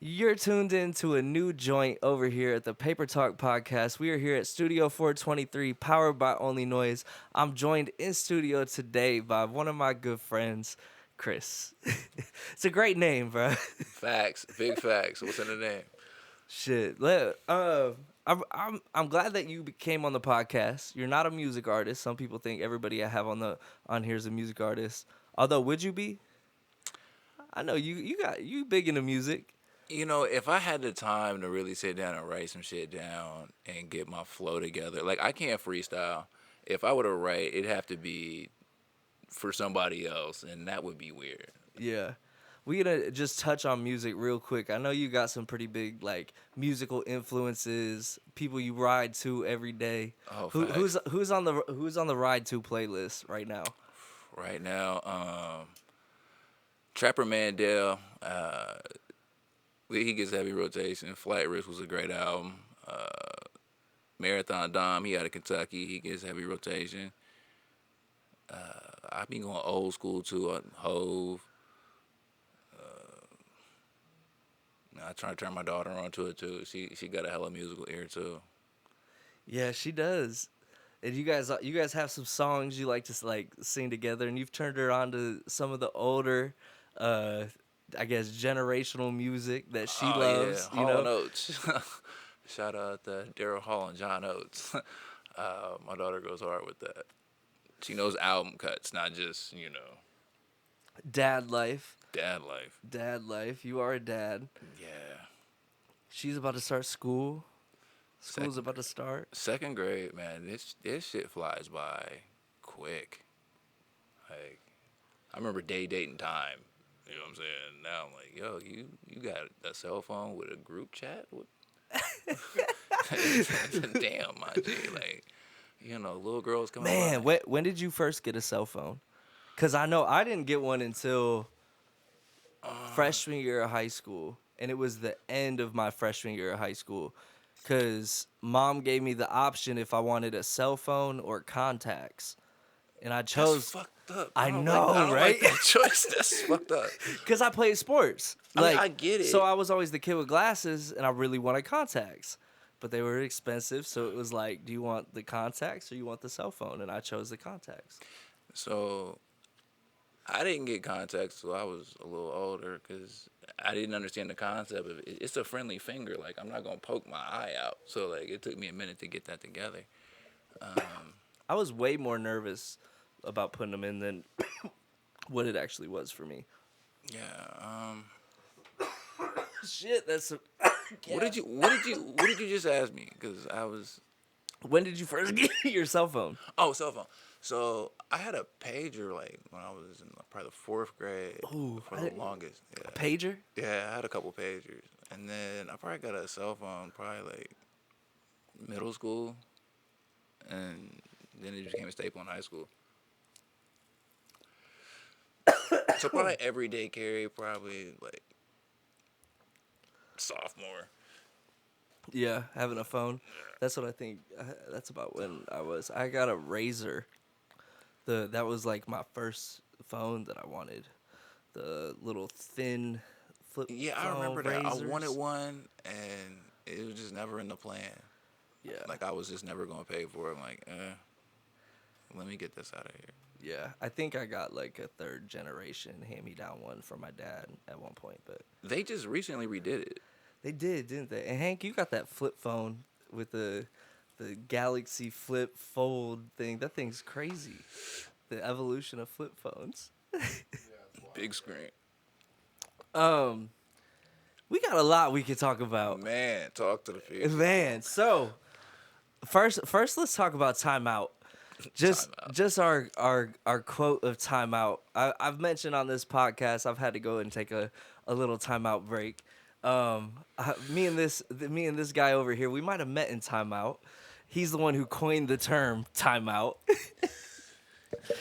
You're tuned in to a new joint over here at the Paper Talk Podcast. We are here at Studio 423, powered by Only Noise. I'm joined in studio today by one of my good friends, Cris. It's a great name, bro. Facts, big facts. What's in the name? Shit. I'm glad that you came on the podcast. You're not a music artist. Some people think everybody I have on here is a music artist. Although, would you be? I know you big into music. If I had the time to really sit down and write some shit down and get my flow together, like I can't freestyle. If I were to write, it'd have to be for somebody else, and that would be weird. Yeah. We gonna just touch on music real quick. I know you got some pretty big like musical influences, people you ride to every day. Oh, Who, facts. who's on the ride to playlist right now? Right now, Trapper Mandel, he gets heavy rotation. Flight Risk was a great album. Marathon Dom, he out of Kentucky, he gets heavy rotation. I be going old school too, Hove. I try to turn my daughter onto it too. She got a hella musical ear too. Yeah, she does. And you guys have some songs you like to like sing together, and you've turned her on to some of the older, uh, I guess generational music that she Oh yeah, loves. You Hall and know, Oates. Shout out to Daryl Hall and John Oates. My daughter goes hard with that. She knows album cuts, not just dad life, dad life. dad life. You are a dad. Yeah. She's about to start school. School's Second about to start. second grade, man. This shit flies by quick. Like I remember dating time. You know what I'm saying? Now I'm like, yo, you got a cell phone with a group chat? What? Damn, my G. Like, little girls coming Man, by. when did you first get a cell phone? Cause I know I didn't get one until freshman year of high school, and it was the end of my freshman year of high school. Cause mom gave me the option if I wanted a cell phone or contacts, and I That's chose. fucked up. I I know, don't right? like that choice. That's fucked up. Cause I played sports. I mean, Like, I get so it. I was always the kid with glasses, and I really wanted contacts, but they were expensive. So it was like, do you want the contacts or you want the cell phone? And I chose the contacts. So I didn't get contacts till I was a little older because I didn't understand the concept of it. It's a friendly finger. Like I'm not gonna poke my eye out. So like it took me a minute to get that together. I was way more nervous about putting them in than what it actually was for me. Yeah. Shit, that's. What did you just ask me? Because I was. When did you first get your cell phone? Oh, cell phone. So I had a pager like when I was in probably the fourth grade Ooh, for the longest. Yeah. a pager? Yeah, I had a couple pagers, and then I probably got a cell phone probably like middle school, and then it just became a staple in high school. So probably everyday carry, probably like sophomore. Yeah, having a phone. That's what I think. That's about when I was. I got a Razor. That was like my first phone that I wanted. The little thin flip Yeah, I phone remember that. I wanted Razors. one, and it was just never in the plan. Yeah, Like I was just never gonna pay for it. I'm like, let me get this out of here. yeah. I think I got like a third generation hand me down one from my dad at one point, but They just recently redid it. they did, didn't they? And Hank, you got that flip phone with the Galaxy Flip Fold thing. That thing's crazy. The evolution of flip phones. Big screen. Um, we got a lot we could talk about. Man, talk to the people. Man, so first let's talk about timeout. Just Timeout. just our quote of timeout. I've mentioned on this podcast I've had to go and take a little timeout break. Me and this guy over here, we might have met in timeout. He's the one who coined the term timeout.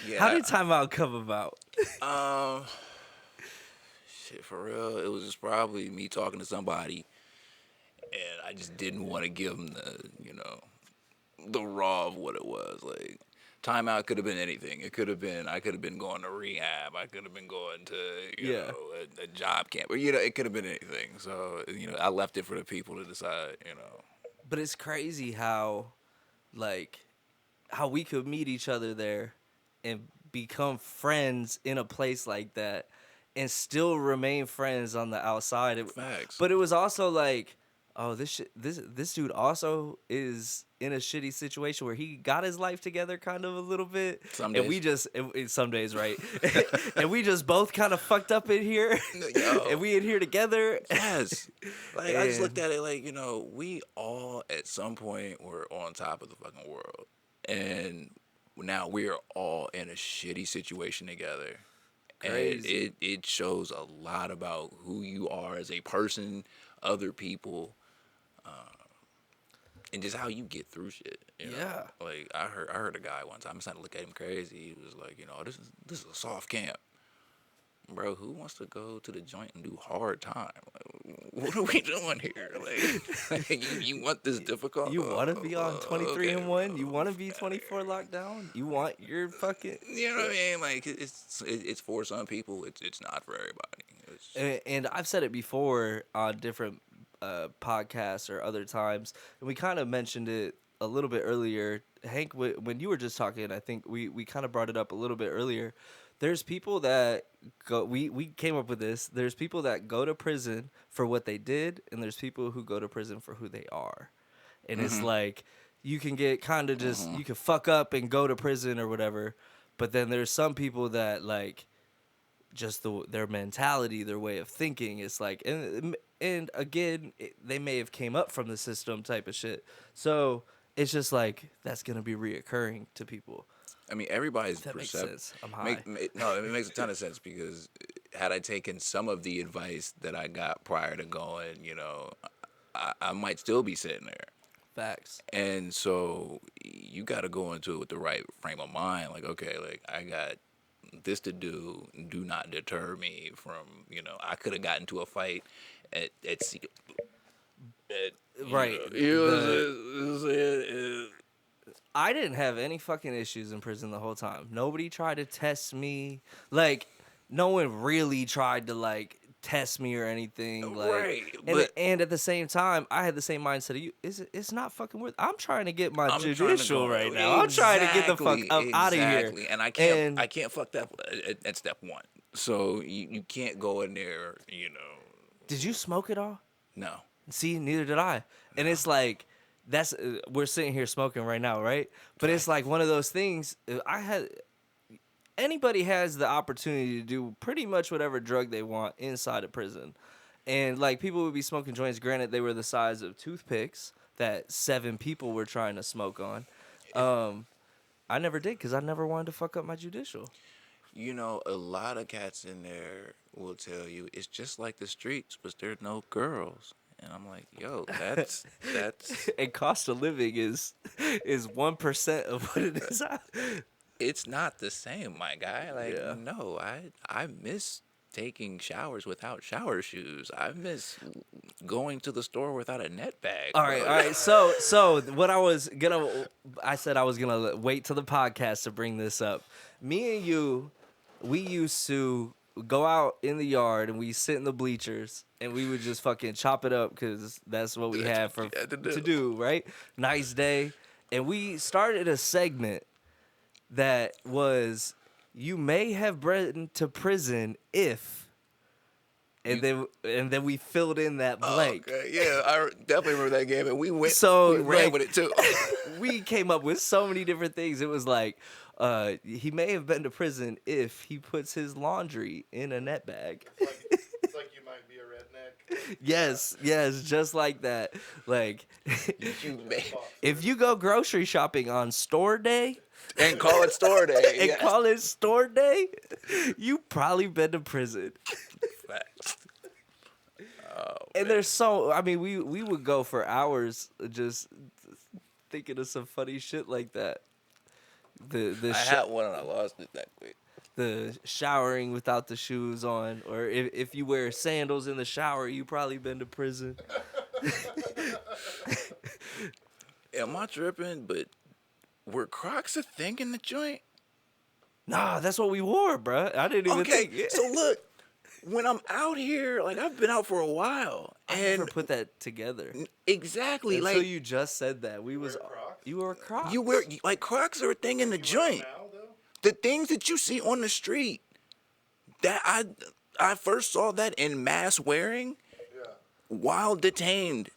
Yeah. How did timeout come about? Um. Shit, for real, it was just probably me talking to somebody, and I just didn't want to give them the raw of what it was. Like, Timeout could have been anything. It could have been I could have been going to rehab. I could have been going to Yeah. a job camp. Or, it could have been anything. So I left it for the people to decide. But it's crazy like how we could meet each other there and become friends in a place like that and still remain friends on the outside. Facts. But it was also like, oh, this dude also is in a shitty situation where he got his life together kind of a little bit. Some And days. we just, some days, right? And we just both kind of fucked up in here. Yo. And we in here together. Yes. Like I just And- looked at it like, we all at some point were on top of the fucking world. And now we're all in a shitty situation together. Crazy. And it shows a lot about who you are as a person, other people, and just how you get through shit. Yeah. Like I heard a guy one time. I started to look at him crazy. He was like, this is a soft camp. Bro, who wants to go to the joint and do hard time? Like, what are we doing here? Like, you want this difficult? You want to be on 23 and 1? You bro. want to be 24 lockdown? You want your fucking... You know what I mean? Like, it's for some people. It's not for everybody. And I've said it before on different podcasts or other times, and we kind of mentioned it a little bit earlier. Hank, when you were just talking, I think we kind of brought it up a little bit earlier. There's people that go, we came up with this. There's people that go to prison for what they did, and there's people who go to prison for who they are. And it's like, you can get kind of just, you can fuck up and go to prison or whatever. But then there's some people that, like, just their mentality, their way of thinking, is like, and again, they may have came up from the system type of shit. So it's just like, that's going to be reoccurring to people. I mean, everybody's That makes perception. sense. I'm high. No, it makes a ton of sense because had I taken some of the advice that I got prior to going, I might still be sitting there. Facts. And so you got to go into it with the right frame of mind. Like, okay, like I got this to do. Do not deter me from, I could have gotten into a fight at Right. You I didn't have any fucking issues in prison the whole time. Nobody tried to test me. Like, no one really tried to, like, test me or anything. Like, Right, and at the same time, I had the same mindset of you. It's not fucking worth. I'm trying to get my I'm trying to judicial go- right now. I'm trying to get the fuck up out of here. Exactly. And I can't fuck that at step one. So you can't go in there, Did you smoke it all? No. See, neither did I. And it's like, that's we're sitting here smoking right now, right? But it's like one of those things. Anybody has the opportunity to do pretty much whatever drug they want inside of prison, and like people would be smoking joints. Granted, they were the size of toothpicks that 7 people were trying to smoke on. I never did because I never wanted to fuck up my judicial. A lot of cats in there will tell you it's just like the streets, but there's no girls. And I'm like, yo, that's And cost of living is 1% of what it is. it's not the same, my guy. Like, Yeah. no, I miss taking showers without shower shoes. I miss going to the store without a net bag. All right. So what I said I was gonna wait till the podcast to bring this up. Me and you, we used to go out in the yard and we sit in the bleachers and we would just fucking chop it up because that's what we had to do, right? Nice day. And we started a segment that was, you may have been to prison if, and then we filled in that blank. Okay. Yeah, I definitely remember that game, and we ran like, with it too. We came up with so many different things. It was like, he may have been to prison if he puts his laundry in a net bag. It's like you might be a redneck. Yes, just like that. Like, if you go grocery shopping on store day and call it store day, and call it store day, you probably been to prison. Facts. And there's so, I mean, we would go for hours just thinking of some funny shit like that. I had one and I lost it that quick. The showering without the shoes on, or if you wear sandals in the shower, you probably been to prison. Am I tripping? But Were Crocs a thing in the joint? Nah, that's what we wore, bruh. I didn't even Okay, think. Yeah. so look, when I'm out here, like I've been out for a while, I and never put that together exactly until like you just said that. We was Crocs? you were Crocs. you wear like Crocs are a thing in the You wear 'em joint. now, though? The things that you see on the street, that I first saw that in mass wearing Yeah. while detained.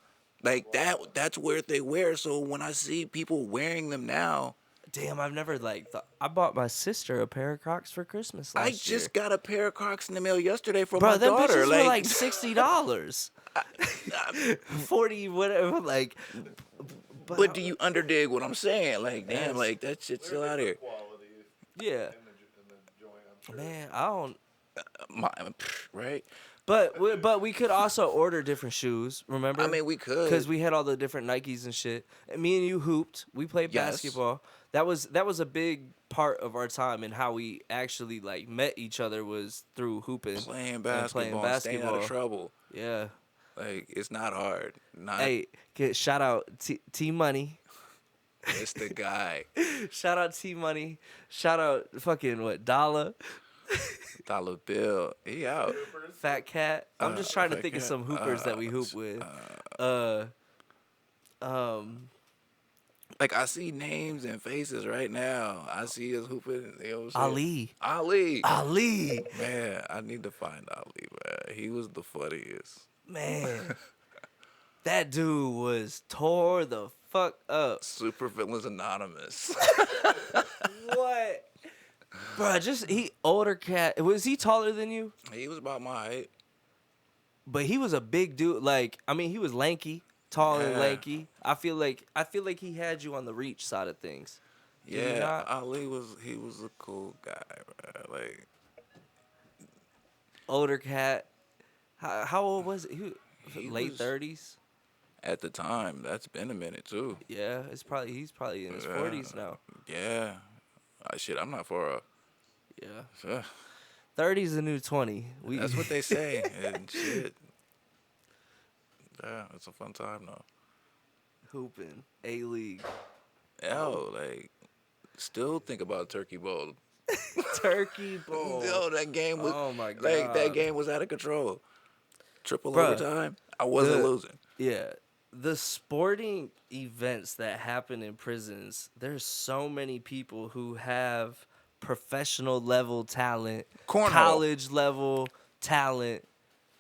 Like that's where they wear. So when I see people wearing them now, Damn, I've never like thought. I bought my sister a pair of Crocs for Christmas I last year. just got a pair of Crocs in the mail yesterday for Bro, my them daughter. bitches were like $60, 40, whatever. Like, but do you underdig what I'm saying? Like, damn, Yes. like that shit's still They're out here. different quality yeah, in the joint, I'm sure. man, I don't. Right? But we could also order different shoes. Remember? I mean, we could. because we had all the different Nikes and shit. And me and you hooped. We played Yes. basketball. That was a big part of our time and how we actually like met each other was through hooping, Playing and basketball, and staying out of trouble. Yeah. Like it's not hard. Not Hey, shout out T Money. it's the guy. Shout out T Money. Shout out fucking what Dollar. Dollar Bill. He out. Fat Cat. I'm just trying to Fat think of Cat. some hoopers that we hoop with. Like I see names and faces right now. I see us hooping. You know what I'm saying? Ali. Ali. Man, I need to find Ali, man. He was the funniest. Man. That dude was tore the fuck up. Super Villains Anonymous. What? Bro, he older cat. Was he taller than you? He was about my height. But he was a big dude. Like, I mean, he was lanky, tall and Yeah. lanky. I feel like he had you on the reach side of things. Did he Yeah, not? Ali was a cool guy, man. Like Older cat. How old was he? He Late was- 30s. at the time, that's been a minute too. Yeah, he's probably in his 40s now. Yeah. Shit, I'm not far off. Yeah. 30 is the new 20. That's what they say. And shit. Yeah, it's a fun time though. Hooping A-League. Like, still think about Turkey Bowl. Turkey Bowl. Yo, that game was. Oh my Like that God. game was out of control. Triple Bruh, overtime. I wasn't losing. Yeah. The sporting events that happen in prisons, there's so many people who have professional level talent, Cornhole. college level talent,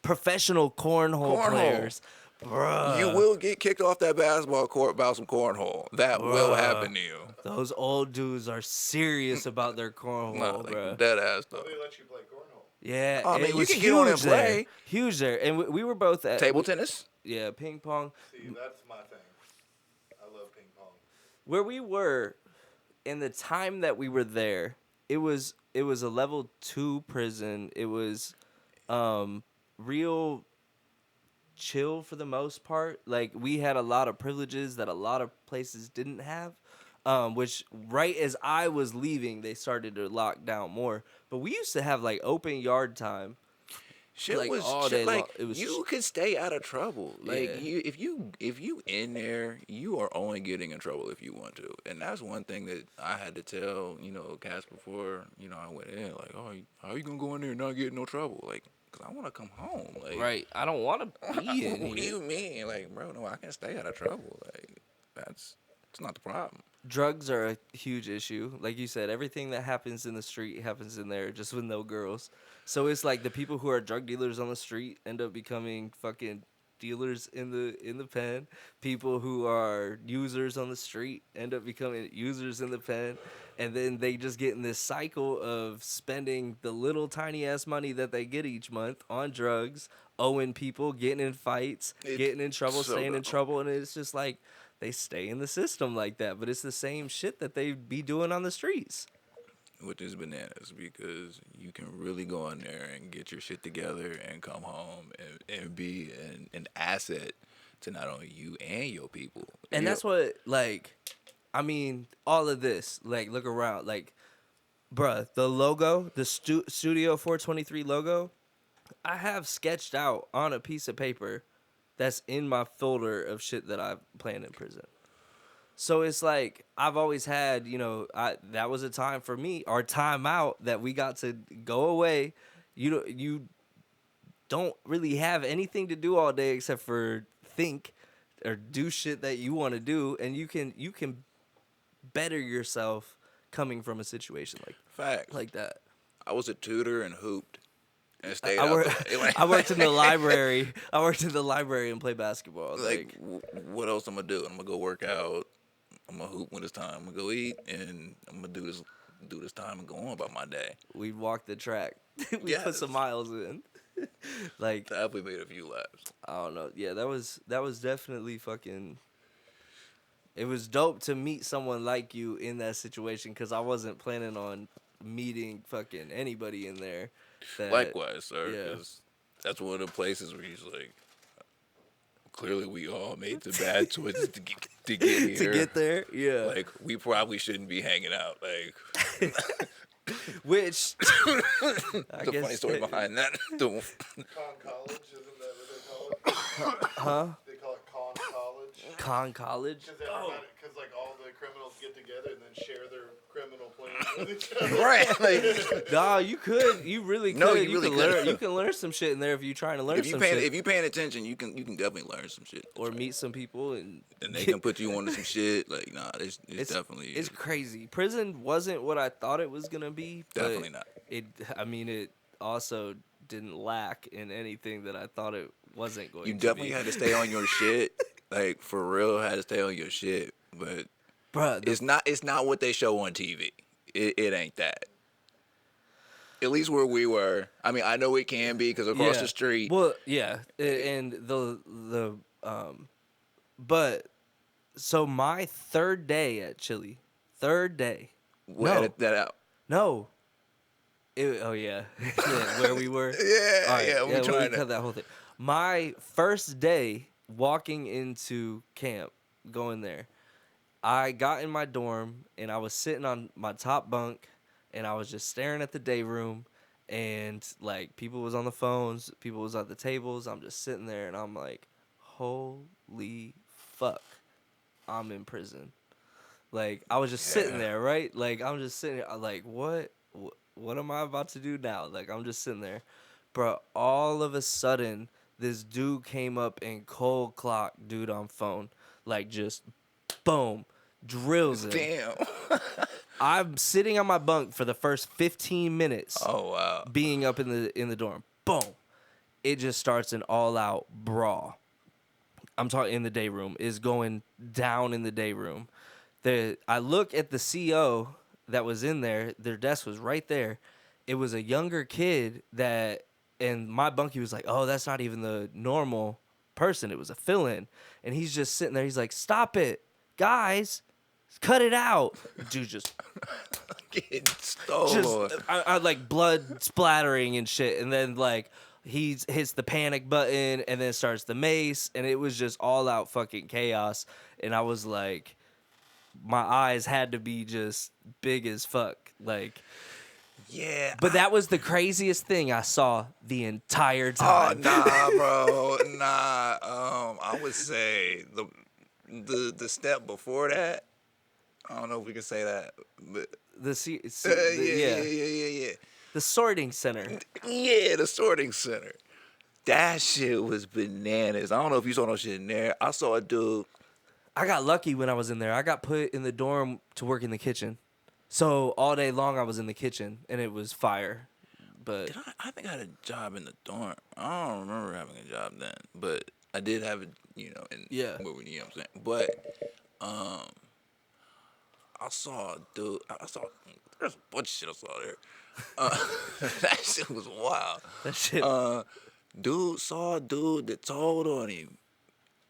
professional cornhole players. Bruh. You will get kicked off that basketball court about some cornhole. That will Bruh. happen to you. Those old dudes are serious about their cornhole, Nah, like bruh. dead ass though. They let you play cornhole. Yeah, Oh, man, it you was can get on and huge there. play. Huge there. And we were both at Table tennis. Yeah, ping pong. See, that's my thing. I love ping pong. Where we were in the time that we were there, it was a level 2 prison. It was real chill for the most part. Like, we had a lot of privileges that a lot of places didn't have. Which right as I was leaving, they started to lock down more. But we used to have like open yard time. Shit Like, was all shit, day like long. It was you could stay out of trouble. Like Yeah. if you in there, you are only getting in trouble if you want to. And that's one thing that I had to tell, cats before, I went in like, "Oh, how you going to go in there and not get in no trouble?" Like, cuz I want to come home. Like, Right. I don't want to be in what do here. you mean? Like, bro, no, I can stay out of trouble. Like, it's not the problem. Drugs are a huge issue. Like you said, everything that happens in the street happens in there, just with no girls. So it's like the people who are drug dealers on the street end up becoming fucking dealers in the pen. People who are users on the street end up becoming users in the pen. And then they just get in this cycle of spending the little tiny ass money that they get each month on drugs, owing people, getting in fights, getting in trouble, so staying in dumb. trouble. And it's just like they stay in the system like that. But it's the same shit that they be doing on the streets. Which is bananas because you can really go in there and get your shit together and come home and be an asset to not only you and your people. And Yeah. that's what, like, I mean, all of this, like, look around. Like, bruh, the logo, the Studio 423 logo, I have sketched out on a piece of paper that's in my folder of shit that I planned in prison. So it's like I've always had, that was a time for me, our timeout that we got to go away. You don't really have anything to do all day except for think or do shit that you want to do, and you can better yourself coming from a situation Facts. like that. I was a tutor and hooped and stayed I out work, the way. I worked in the library. I worked in the library and played basketball. What else I'm gonna do? I'm gonna go work out. I'm gonna hoop when it's time. I'm gonna go eat, and I'm gonna do this time and go on about my day. we walked the track. We put Yes. some miles in. Like, Definitely made a few laps. I don't know. Yeah, that was definitely fucking. It was dope to meet someone like you in that situation because I wasn't planning on meeting fucking anybody in there. Likewise, sir. yeah. 'Cause that's one of the places where he's like, clearly we all made the bad choices to get here. To get there, yeah. Like, we probably shouldn't be hanging out. Like, Which the I funny guess story behind that. The- Con College, isn't that what they call it? huh? They call it Con College. Con College. Because like all the criminals get together and then share their criminal plans with each other. right. Like, Nah, you really could. No, you really can could. learn. You can learn some shit in there if you're trying to learn if you some paying shit. if you paying attention, you can definitely learn some shit. Or meet some people and And they can put you on to some shit. Like, nah, it's definitely it's crazy. Prison wasn't what I thought it was gonna be. But definitely not. it also didn't lack in anything that I thought it wasn't going You to definitely be. had to stay on your shit. Like, for real, had to stay on your shit. But Bruh, it's not what they show on TV. It ain't that. At least where we were. I mean, I know it can be because across the street. Well, yeah, and but so my third day at Chile, third day. We'll edit that out. No. Oh yeah. Yeah, where we were. Yeah, All right, yeah, we trying to. cut that whole thing. My first day walking into camp, going there, I got in my dorm and I was sitting on my top bunk and I was just staring at the day room and like people was on the phones, people was at the tables. I'm just sitting there and I'm like, holy fuck, I'm in prison. Like I was just sitting there, right? Like I'm just sitting there, like what am I about to do now? Like I'm just sitting there. Bro, all of a sudden this dude came up and cold clocked dude on phone. Like just boom, drills him. Damn. I'm sitting on my bunk for the first 15 minutes. Oh wow. Being up in the dorm. Boom. It just starts an all out brawl. I'm talking in the day room. Is going down in the day room. I look at the CO that was in there. Their desk was right there. It was a younger kid and my bunkie was like, oh, that's not even the normal person. It was a fill-in. And he's just sitting there. He's like, stop it. Guys, cut it out. Dude just Getting stolen. I like blood splattering and shit. And then like he hits the panic button and then starts the mace. And it was just all out fucking chaos. And I was like, my eyes had to be just big as fuck. Like, Yeah. but that was the craziest thing I saw the entire Oh time. nah, bro. Nah. I would say the step before that. I don't know if we can say that, but yeah. The sorting center. Yeah, the sorting center. That shit was bananas. I don't know if you saw no shit in there. I saw a dude. I got lucky when I was in there. I got put in the dorm to work in the kitchen. So all day long I was in the kitchen and it was fire. But I think I had a job in the dorm. I don't remember having a job then, but I did have it, in Yeah. where we, what I'm saying. But I saw a dude. There's a bunch of shit I saw there. That shit was wild. that shit Dude saw a dude that told on him,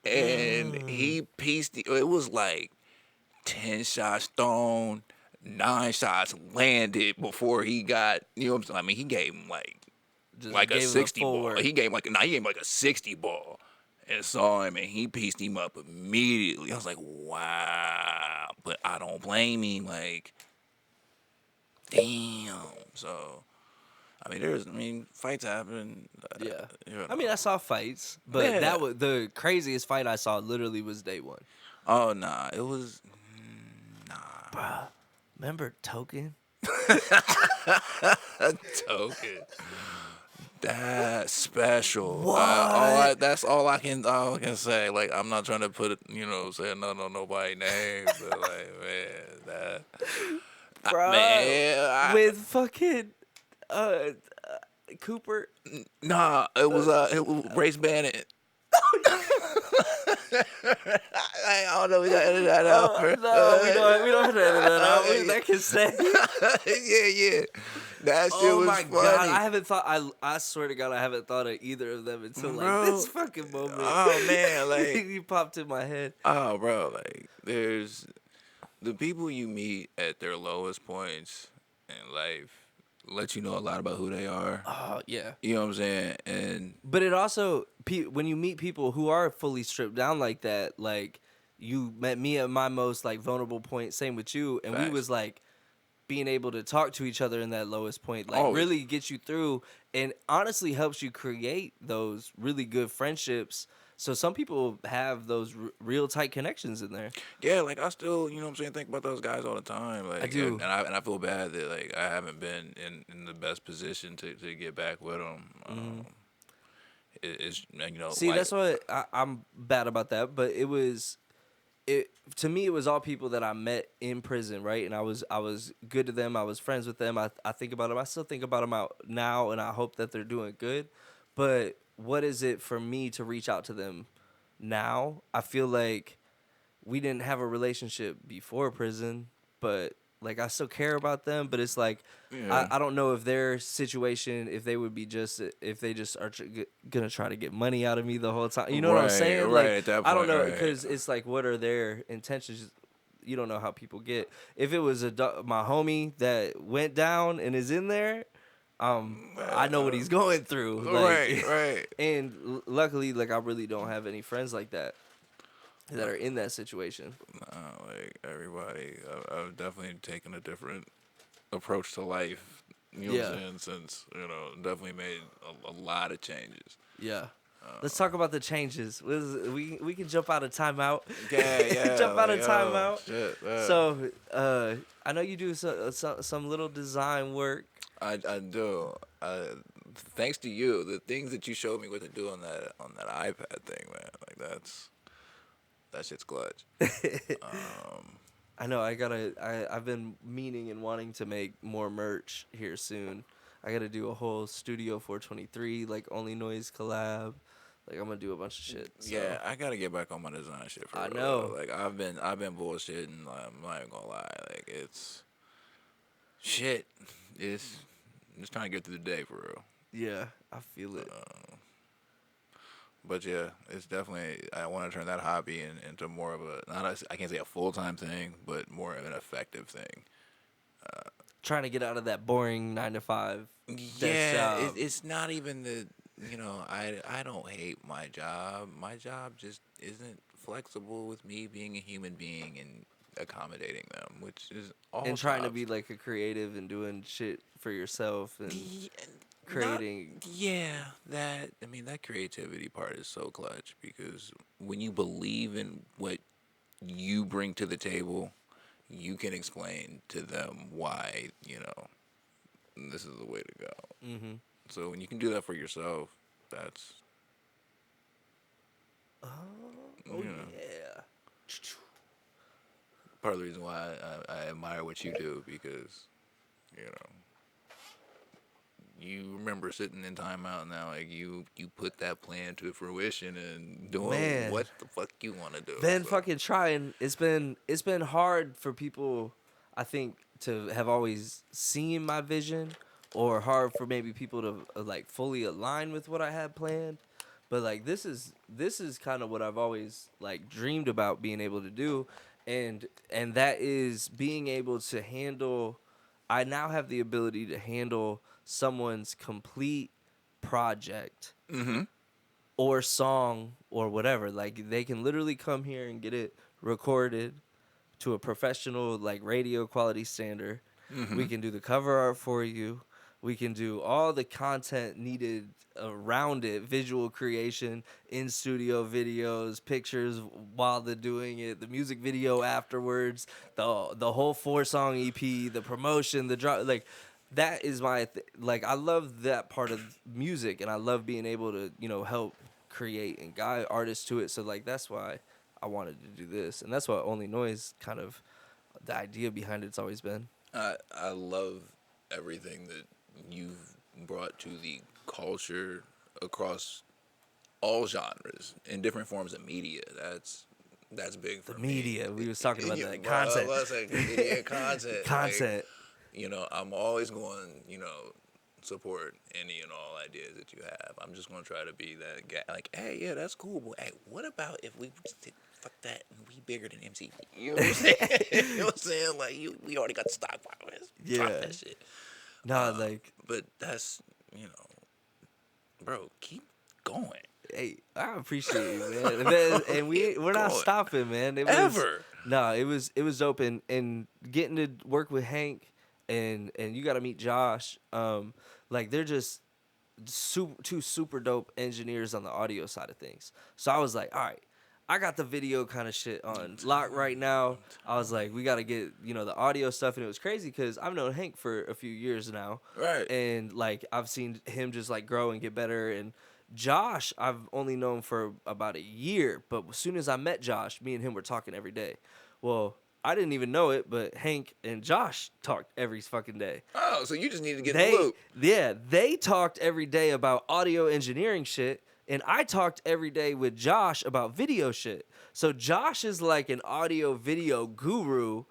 and he pieced it was like 10 shots thrown, 9 shots landed before he got, what I'm saying? I mean, he gave him just like a gave it 60 full ball. work. He gave him like a 60 ball and saw him, and he pieced him up immediately. I was like, wow. But I don't blame him. Like, damn. So, fights happen. Yeah. You I mean, I saw fights, but Yeah. that was the craziest fight I saw literally was day one. Oh, nah. It was Bruh, remember Token? Token. That's special. What? That's all I can say. Like, I'm not trying to put it, say nobody name, but like, man, Bruh, with fucking uh, Cooper. nah, it was Race Bandit. I don't know. We gotta edit that out. No, we don't have to edit that out. That can stay. Yeah. That shit Oh was my funny. god, I haven't thought. I swear to God, I haven't thought of either of them until like Bro. this fucking moment. Oh man, like you popped in my head. oh bro, like there's the people you meet at their lowest points in life let you know a lot about who they are. Oh yeah. You know what I'm saying? And But it also when you meet people who are fully stripped down like that, like you met me at my most like vulnerable point. Same with you, and we Facts. was like being able to talk to each other in that lowest point, like Always. really gets you through, and honestly helps you create those really good friendships. So some people have those real tight connections in there. yeah, like I still, you know what I'm saying, think about those guys all the time. Like I do. and I feel bad that like I haven't been in the best position to get back with them. It's See, like, that's what I'm bad about that, but it to me it was all people that I met in prison, right? And I was good to them. I was friends with them. I think about them. I still think about them out now, and I hope that they're doing good. But what is it for me to reach out to them now? I feel like we didn't have a relationship before prison, but like I still care about them. But it's like Yeah. I don't know if their situation, if they would be if they just are gonna try to get money out of me the whole time. You know what I'm Right, saying? right, Like at that I don't point, know right. because it's like what are their intentions? You don't know how people get. If it was my homie that went down and is in there, I know what he's going through. Like, right. and luckily, like I really don't have any friends like that are in that situation. Like everybody, I've definitely taken a different approach to life. You know what I'm saying? Since definitely made a lot of changes. Yeah. Let's talk about the changes. We can jump out of timeout. Yeah. Jump out of like, timeout. Shit, So, I know you do some little design work. I do. Thanks to you, the things that you showed me what to do on that iPad thing, man. Like that shit's clutch. I know. I've been meaning and wanting to make more merch here soon. I gotta do a whole Studio 423 like Only Noise collab. Like I'm gonna do a bunch of shit. So. Yeah, I gotta get back on my design shit for I real. know. Like I've been bullshitting. Like, I'm not even gonna lie. Like it's shit. It's just trying to get through the day for real. Yeah, I feel it. But yeah, it's definitely I want to turn that hobby into more of I can't say a full-time thing, but more of an effective thing. Trying to get out of that boring 9 to 5. Yeah, it's not even the I don't hate my job. My job just isn't flexible with me being a human being and accommodating them, which is all. And trying to be like a creative and doing shit for yourself and creating. That creativity part is so clutch because when you believe in what you bring to the table, you can explain to them why this is the way to go. Mm-hmm. So when you can do that for yourself, that's Yeah. part of the reason why I admire what you do because you remember sitting in timeout now, like you put that plan to fruition and doing what the fuck you want to do. Been fucking trying. It's been hard for people, I think, to have always seen my vision, or hard for maybe people to like fully align with what I had planned. But like this is kind of what I've always like dreamed about being able to do, and that is being able to handle. I now have the ability to handle someone's complete project or song or whatever. Like they can literally come here and get it recorded to a professional like radio quality standard. We can do the cover art for you. We can do all the content needed around it, visual creation, in studio videos, pictures while they're doing it, the music video afterwards, the whole 4-song EP, the promotion, the drop. Like that is like I love that part of music, and I love being able to help create and guide artists to it. So like that's why I wanted to do this, and that's what Only Noise kind of the idea behind it's always been. I love everything that you've brought to the culture across all genres in different forms of media. That's big for The me. media. We was talking about that Well, content. I was like, media content. Content. Like, I'm always going, support any and all ideas that you have. I'm just going to try to be that guy. Like, hey, yeah, that's cool. But hey, what about if we just did fuck that and we bigger than MCV? You know what I'm saying? You know what I'm saying? Like, we already got the stockpile. Yeah. Drop that shit. No, like. But that's, bro, keep going. Hey, I appreciate you, man. And we're not going. stopping, man. It was dope, and getting to work with Hank, and you got to meet Josh. Like they're just two super dope engineers on the audio side of things. So I was like, all right, I got the video kind of shit on lock right now. I was like, we got to get the audio stuff, and it was crazy because I've known Hank for a few years now, Right? And like I've seen him just like grow and get better, and Josh, I've only known for about a year, but as soon as I met Josh, me and him were talking every day. Well, I didn't even know it, but Hank and Josh talked every fucking day. Oh, so you just need to get in the loop. Yeah, they talked every day about audio engineering shit, and I talked every day with Josh about video shit. So Josh is like an audio video guru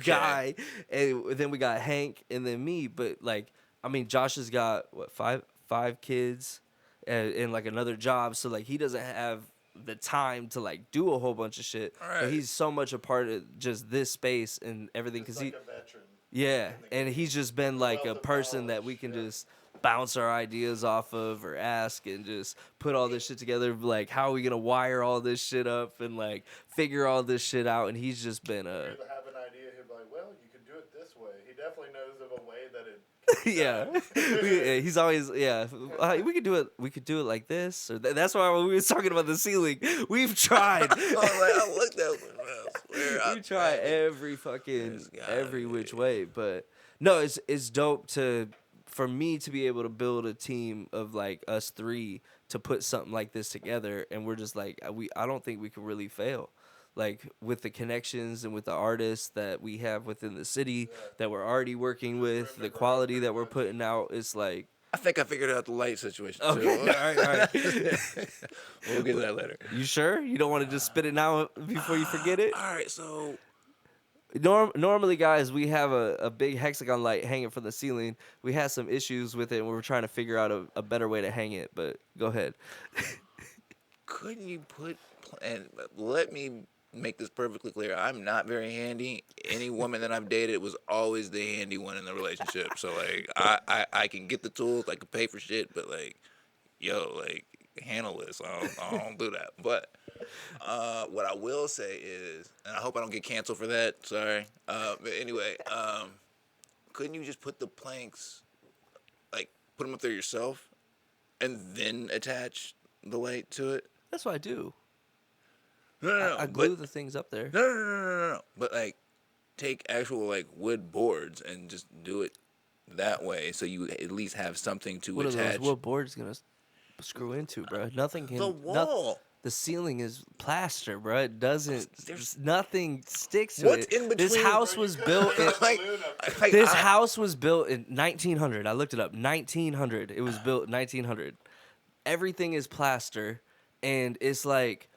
guy, and then we got Hank and then me. But like, I mean, Josh has got what five kids. And like another job, so like he doesn't have the time to like do a whole bunch of shit. Right. But he's so much a part of just this space and everything because Like a veteran. yeah, and he's just been like a Wealth of person that knowledge, we can yeah. just bounce our ideas off of or ask and just put all this shit together. Like, how are we gonna wire all this shit up and like figure all this shit out? And he's just been You have an idea, he'll be like, well, you could do it this way. He definitely knows of a way that it. yeah. He's always we could do it. We could do it like this, or that's why when we were talking about the ceiling, we've tried. I looked at it. We try every which way, but no, it's dope for me to be able to build a team of like us three to put something like this together, and we're just like I don't think we can really fail. Like with the connections and with the artists that we have within the city that we're already working with, the quality that we're putting out, it's like. I think I figured out the light situation too. Okay, all right. We'll get to that later. You sure? You don't want to just spit it now before you forget it? All right, so Normally, guys, we have a big hexagon light hanging from the ceiling. We had some issues with it, and we were trying to figure out a better way to hang it, but go ahead. couldn't you and let me make this perfectly clear. I'm not very handy. Any woman that I've dated was always the handy one in the relationship. So like I can get the tools, I can pay for shit, but like, like handle this. I don't do that. But what I will say is, and I hope I don't get canceled for that. Sorry. But anyway, couldn't you just put the planks, like put them up there yourself, and then attach the light to it? That's what I do. No. I glue the things up there. No. But like, take actual like wood boards and just do it that way, so you at least have something to What attach. are those wood boards gonna screw into, bro? Nothing can. The wall. The ceiling is plaster, bro. It doesn't. Nothing sticks to What's it. in between? This house was built. This house was built in 1900. I looked it up. 1900. It was built 1900. Everything is plaster, and it's like.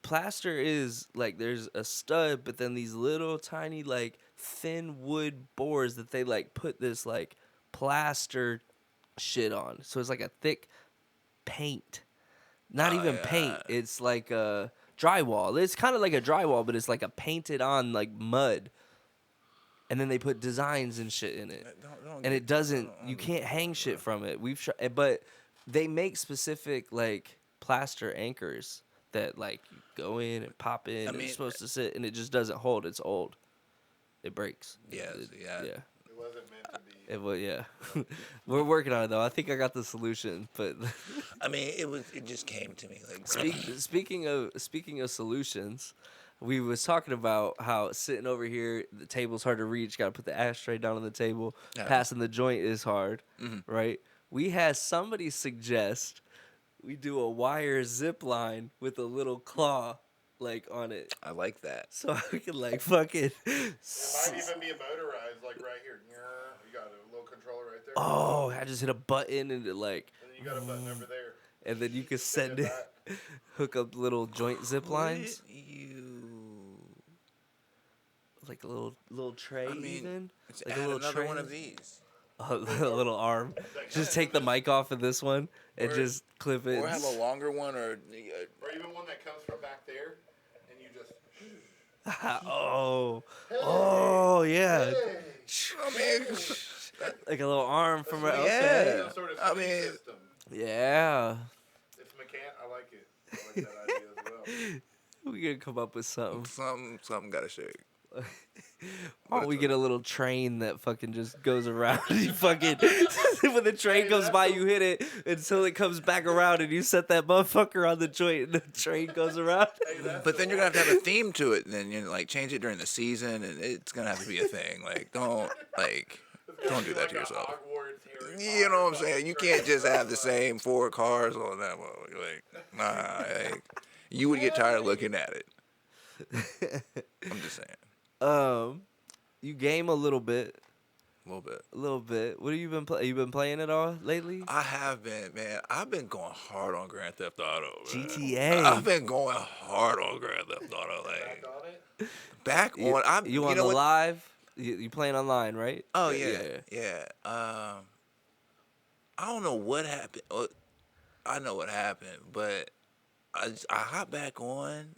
Plaster is like there's a stud, but then these little tiny like thin wood boards that they like put this like plaster shit on. So it's like a thick paint. Not even paint. It's like a drywall. It's kind of like a drywall, but it's like a painted on like mud. And then they put designs and shit in it. And it doesn't you can't hang shit from it. We've tried, but they make specific like plaster anchors that like you go in and pop in and it's supposed to sit and it just doesn't hold. It's old. It breaks. Yeah. It wasn't meant to be. It was, yeah. We're working on it though. I think I got the solution. But I mean, it just came to me like. speaking of solutions, we was talking about how sitting over here, the table's hard to reach. Got to put the ashtray down on the table. Yeah. Passing the joint is hard, right? We had somebody suggest we do a wire zip line with a little claw, like on it, I like that. so we can like fucking. It might even be motorized, like right here. You got a little controller right there. Oh, I just hit a button and it like, And then you got a button over there. and then you can send it, back. hook up little joint zip lines, Would you? like a little tray I mean, even, let's like add a little another tray. one of these. A little arm. Just take the mic off of this one and Or- just clip it. Or have a longer one, or Or even one that comes from back there, and you just. oh yeah, Hey, I mean, like a little arm from a, Yeah. okay. some sort of I speed mean- system. Yeah, It's I like it. I like that idea as well. we could come up with something. something gotta shake. Oh, we get a little train that fucking just goes around. You fucking when the train goes by, you hit it until it comes back around, and you set that motherfucker on the joint, and the train goes around. Hey, that's But the then you're gonna have to have a theme to it, and then you like change it during the season, and it's gonna have to be a thing. Like don't do that to yourself. You know what I'm saying? You can't just have the same 4 cars on that one. Like, nah, like, you would get tired of looking at it. I'm just saying, You game a little bit. a little bit. A little bit. What have you been playing? You been playing it all lately? I have been, man. I've been going hard on Grand Theft Auto. Man. GTA. I've been going hard on Grand Theft Auto. Like back You, on, I'm you on know the what? live? You playing online, right? Oh yeah. I don't know what happened. I know what happened, but I hopped back on,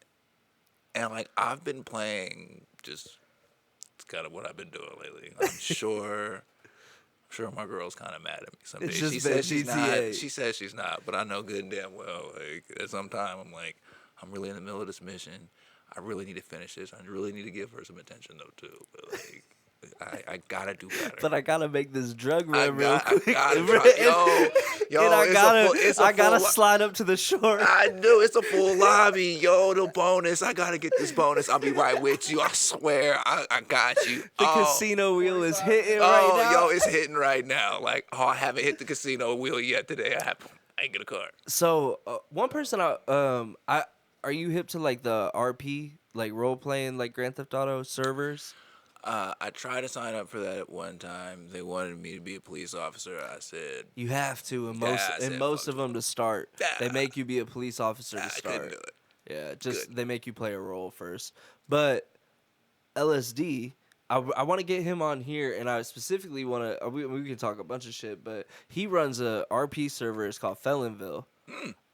and like I've been playing just. It's kind of what I've been doing lately. I'm sure my girl's kind of mad at me some It's days. just She been says she's GTA. not. She says she's not, but I know good and damn well. Like at some time, I'm like, I'm really in the middle of this mission. I really need to finish this. I really need to give her some attention though too. But like, I gotta do better. But I gotta make this drug run real I quick. gotta try, yo, and I gotta full slide up to the shore. I do. It's a full lobby. Yo, the bonus. I gotta get this bonus. I'll be right with you. I swear. I got you. The casino wheel is hitting Oh, right now. yo, it's hitting right now. Like, I haven't hit the casino wheel yet today. I ain't get a card. So one person are you hip to like the RP, like role playing, like Grand Theft Auto servers? I tried to sign up for that at one time. They wanted me to be a police officer. I said, You have to, and Yeah, I said most fuck of them to start. They Nah. make you be a police officer to I start. couldn't do it. Yeah, just Good. they make you play a role first. But LSD, I want to get him on here, and I specifically want to. We can talk a bunch of shit, but he runs a RP server. It's called Felonville,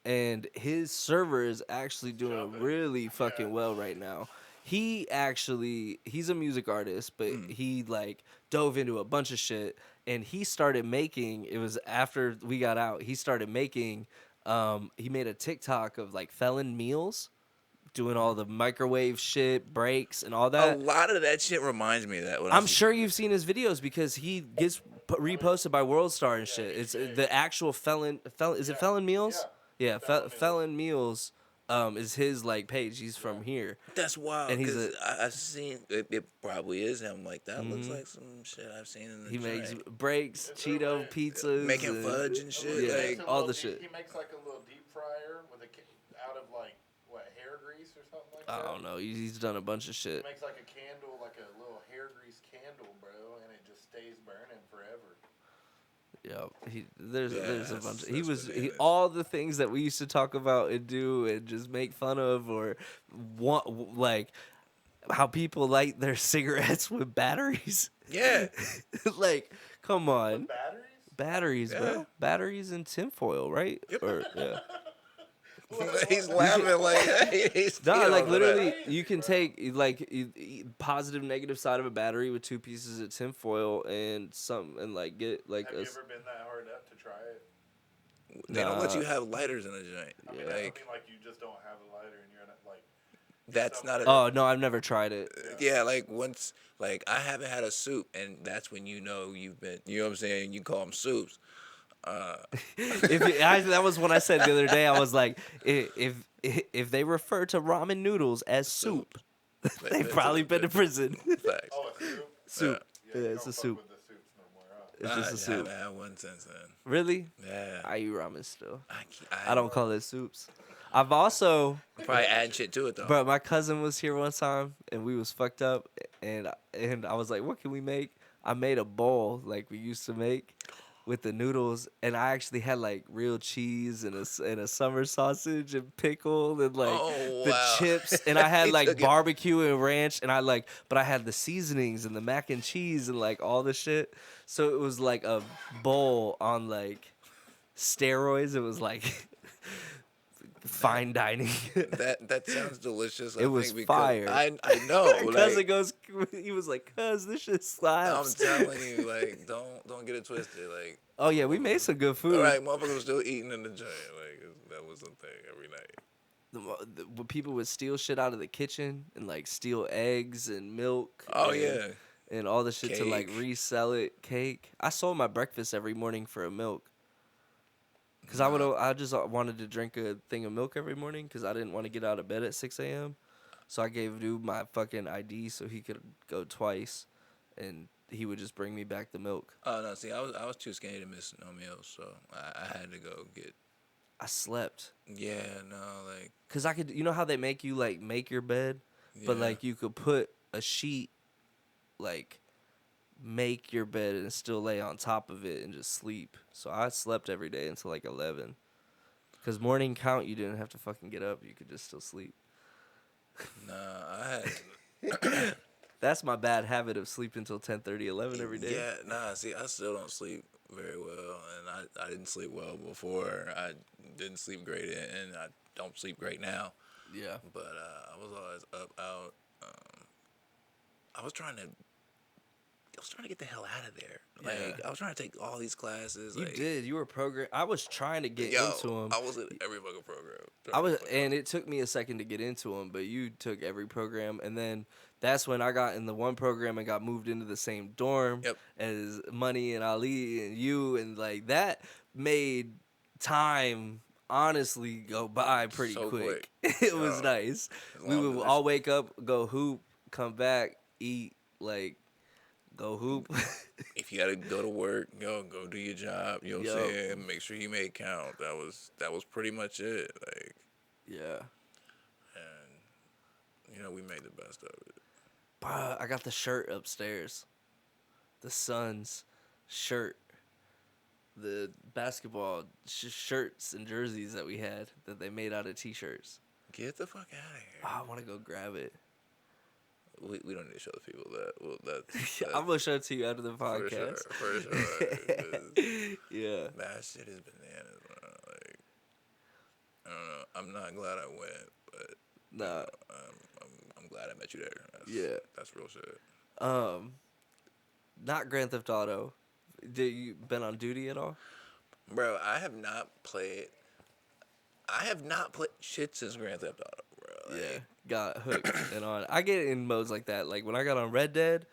and his server is actually doing really fucking well right now. He's a music artist, but he like dove into a bunch of shit, and he started making. It was after we got out. He started making. He made a TikTok of like felon meals, doing all the microwave shit, breaks, and all A that. lot of that shit reminds me of that. When I I'm was- sure you've seen his videos because he gets reposted by World Star and shit. It's the actual felon. Is it Felon Meals? Yeah, Felon Meals. Is his like page? He's from here. That's wild. And he's Because I've seen it. It probably is him. Like that looks like some shit I've seen in the. He makes joint. breaks, Cheeto pizzas, Making and- fudge and shit. Yeah. Like, all the shit. He makes like a little deep fryer with out of like what hair grease or something like I that. don't know. He's done a bunch of shit. He makes like a candle, like a little hair grease candle, bro, and it just stays burning forever. Yeah, there's a that's- bunch. that's He bananas. all the things that we used to talk about and do and just make fun of, or want like how people light their cigarettes with batteries. yeah. Like, come on, Batteries? batteries, Yeah. bro, batteries and tinfoil, right? Yep. Or yeah, He's laughing like he's no, you like know, literally, you can take like positive, negative side of a battery with 2 pieces of tinfoil and like get like Have a. you ever been that hard up to try it? They don't let Nah. you have lighters in the joint. I mean, Like, I don't mean like you just don't have a lighter and you're not like that's not a. Oh no, I've never tried it. Yeah, like once, like I haven't had a soup, and that's when you know you've been. You know what I'm saying? You call them soups. That was what I said the other day. I was like, if they refer to ramen noodles as soup, they've probably been to prison. Facts. Oh, a soup? Soup. Yeah, Yeah, you it's don't a fuck soup. with the soups no more, huh? It's just a I soup. haven't had one since then. Really? Yeah. I eat ramen still. I I don't call it soups. I've also, probably add shit to it though. bro, my cousin was here one time and we was fucked up and I was like, what can we make? I made a bowl like we used to make with the noodles and I actually had like real cheese and a summer sausage and pickle and like Oh, the wow. chips and I had He like took it. barbecue and ranch and but I had the seasonings and the mac and cheese and like all the shit. So it was like a bowl on like steroids. It was like fine dining. That sounds delicious. It was because fire. I know. My Like, cousin goes, he was like, "Cuz this shit I'm slaps." telling you, like, don't get it twisted. Like, Oh yeah, we made some good food. all right, motherfuckers was still eating in the joint. Like, that was the thing every night. When people would steal shit out of the kitchen and like steal eggs and milk. Oh and, yeah. and all the shit to like Cake. resell it. Cake. I sold my breakfast every morning for a milk. Cause Nah. I just wanted to drink a thing of milk every morning because I didn't want to get out of bed at 6 a.m. So I gave dude my fucking ID so he could go twice, and he would just bring me back the milk. Oh no, see, I was too skinny to miss no meals, so I had to go get. I slept. Yeah, no, like. Cause I could, you know how they make you like make your bed, but Yeah. like you could put a sheet, like make your bed and still lay on top of it and just sleep. So I slept every day until like 11. Cause morning count, you didn't have to fucking get up. You could just still sleep. Nah, I had. That's my bad habit of sleeping until 10:30, 11 every day. Yeah, nah. See, I still don't sleep very well, and I didn't sleep well before. I didn't sleep great, and I don't sleep great now. Yeah. But I was always up out. I was trying to get the hell out of there. Like Yeah. I was trying to take all these classes. You like, did. You were program. I was trying to get Yo, into them. I was in every fucking program. I was, and it took me a second to get into them, but you took every program, and then that's when I got in the one program and got moved into the same dorm Yep. as Money and Ali and you, and like that made time honestly go by pretty So quick. quick. It was Yo, nice. as We long would as all wake up, go hoop, come back, eat, like go hoop. If you gotta go to work, go do your job. You know what I'm Yo. saying? Make sure you make count. That was pretty much it. Like, Yeah. and we made the best of it. Bruh, I got the shirt upstairs. The Suns shirt. The basketball shirts and jerseys that we had that they made out of t-shirts. Get the fuck out of here. Oh, I want to go grab it. We don't need to show the people that. Well, that's I'm going to show it to you after the for sure. podcast. For sure. 'Cause Yeah. that shit is bananas, man. Like, I don't know. I'm not glad I went, but Nah. I'm glad I met you there. Yeah. That's real shit. Not Grand Theft Auto. Did you been on duty at all? Bro, I have not played shit since Grand Theft Auto, bro. Like, Yeah. Got hooked and on. I get in modes like that. Like when I got on Red Dead,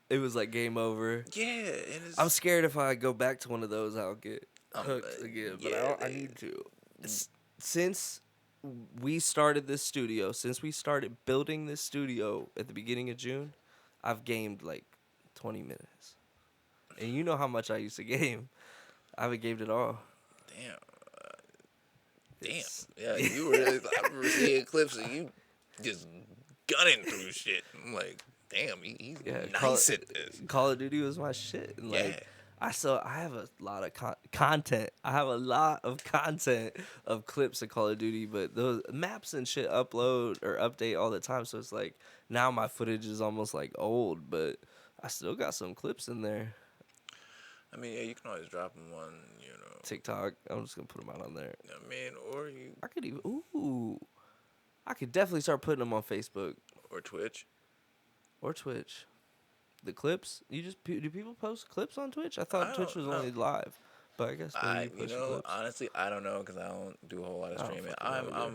it was like game over. Yeah, and it's, I'm scared if I go back to one of those, I'll get hooked again. But yeah, I need to. Since we started this studio, since we started building this studio at the beginning of June, I've gamed like 20 minutes. And you know how much I used to game. I haven't gamed at all. Damn. It's- Yeah, you were. I remember seeing clips of you just gunning through shit. I'm like, damn, he's nice at this. Call of Duty was my shit. And Yeah. like, I have a lot of content. I have a lot of content of clips of Call of Duty, but those maps and shit upload or update all the time. So it's like now my footage is almost like old, but I still got some clips in there. I mean, yeah, you can always drop them on, TikTok. I'm just gonna put them out on there. I mean, or you I could even I could definitely start putting them on Facebook or Twitch. or Twitch. The clips. Do people post clips on Twitch? I thought I Twitch was don't know. only live, but I guess maybe you post your clips. Honestly, I don't know because I don't do a whole lot of I don't streaming. fucking know either.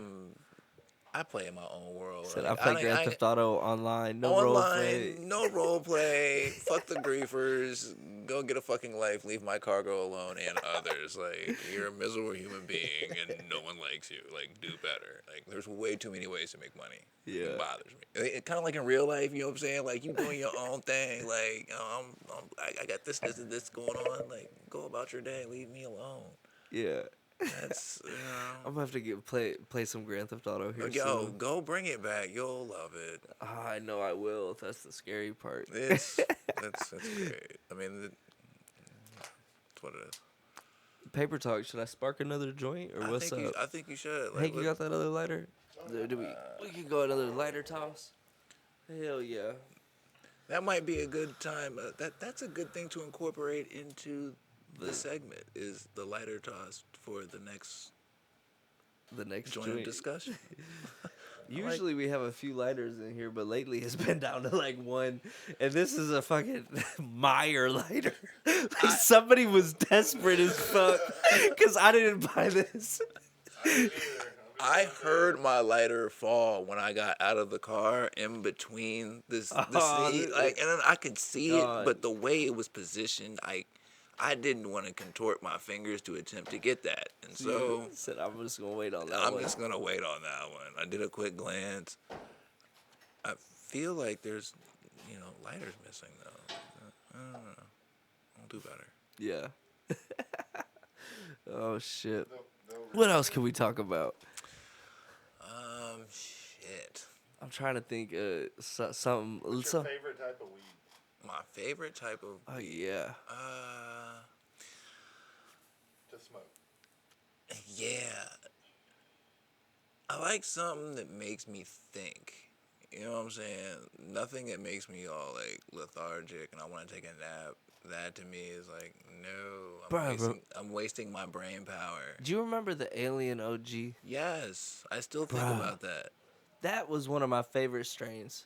I play in my own world. Said I Like, play Grand Theft Auto online, no role play. online, no role play. Fuck the griefers. Go get a fucking life. Leave my cargo alone and others. Like, you're a miserable human being and no one likes you. Like, do better. Like, there's way too many ways to make money. Yeah. It bothers me. It kind of like in real life, you know what I'm saying? Like, you doing your own thing. Like, I got this, and this going on. Like, go about your day. Leave me alone. Yeah. That's, I'm gonna have to play some Grand Theft Auto here Yo, soon. go bring it back. You'll love it. I know I will. That's the scary part. That's great. I mean, that's what it is. Paper talk. Should I spark another joint or what's up? I think you should. Hank, you got that other lighter? We can go another lighter toss. Hell yeah. That might be a good time. That's a good thing to incorporate into the segment. Is the lighter toss for the next joint discussion. Usually we have a few lighters in here, but lately it's been down to like one, and this is a fucking Meyer lighter. Like somebody was desperate as fuck because I didn't buy this. I heard my lighter fall when I got out of the car in between the seat, like, and then I could see it, but the way it was positioned, I didn't want to contort my fingers to attempt to get that, and so said I'm just gonna wait on that. I'm just gonna wait on that one. I did a quick glance. I feel like there's, lighters missing though. I don't know. I'll do better. Yeah. Oh shit. What else can we talk about? Shit. I'm trying to think. Something. What's your favorite type of weed? My favorite type of Oh weed. yeah. To smoke. Yeah. I like something that makes me think. You know what I'm saying? Nothing that makes me all like lethargic and I want to take a nap. That to me is like, no, I'm wasting my brain power. Do you remember the Alien OG? Yes, I still think about that. That was one of my favorite strains.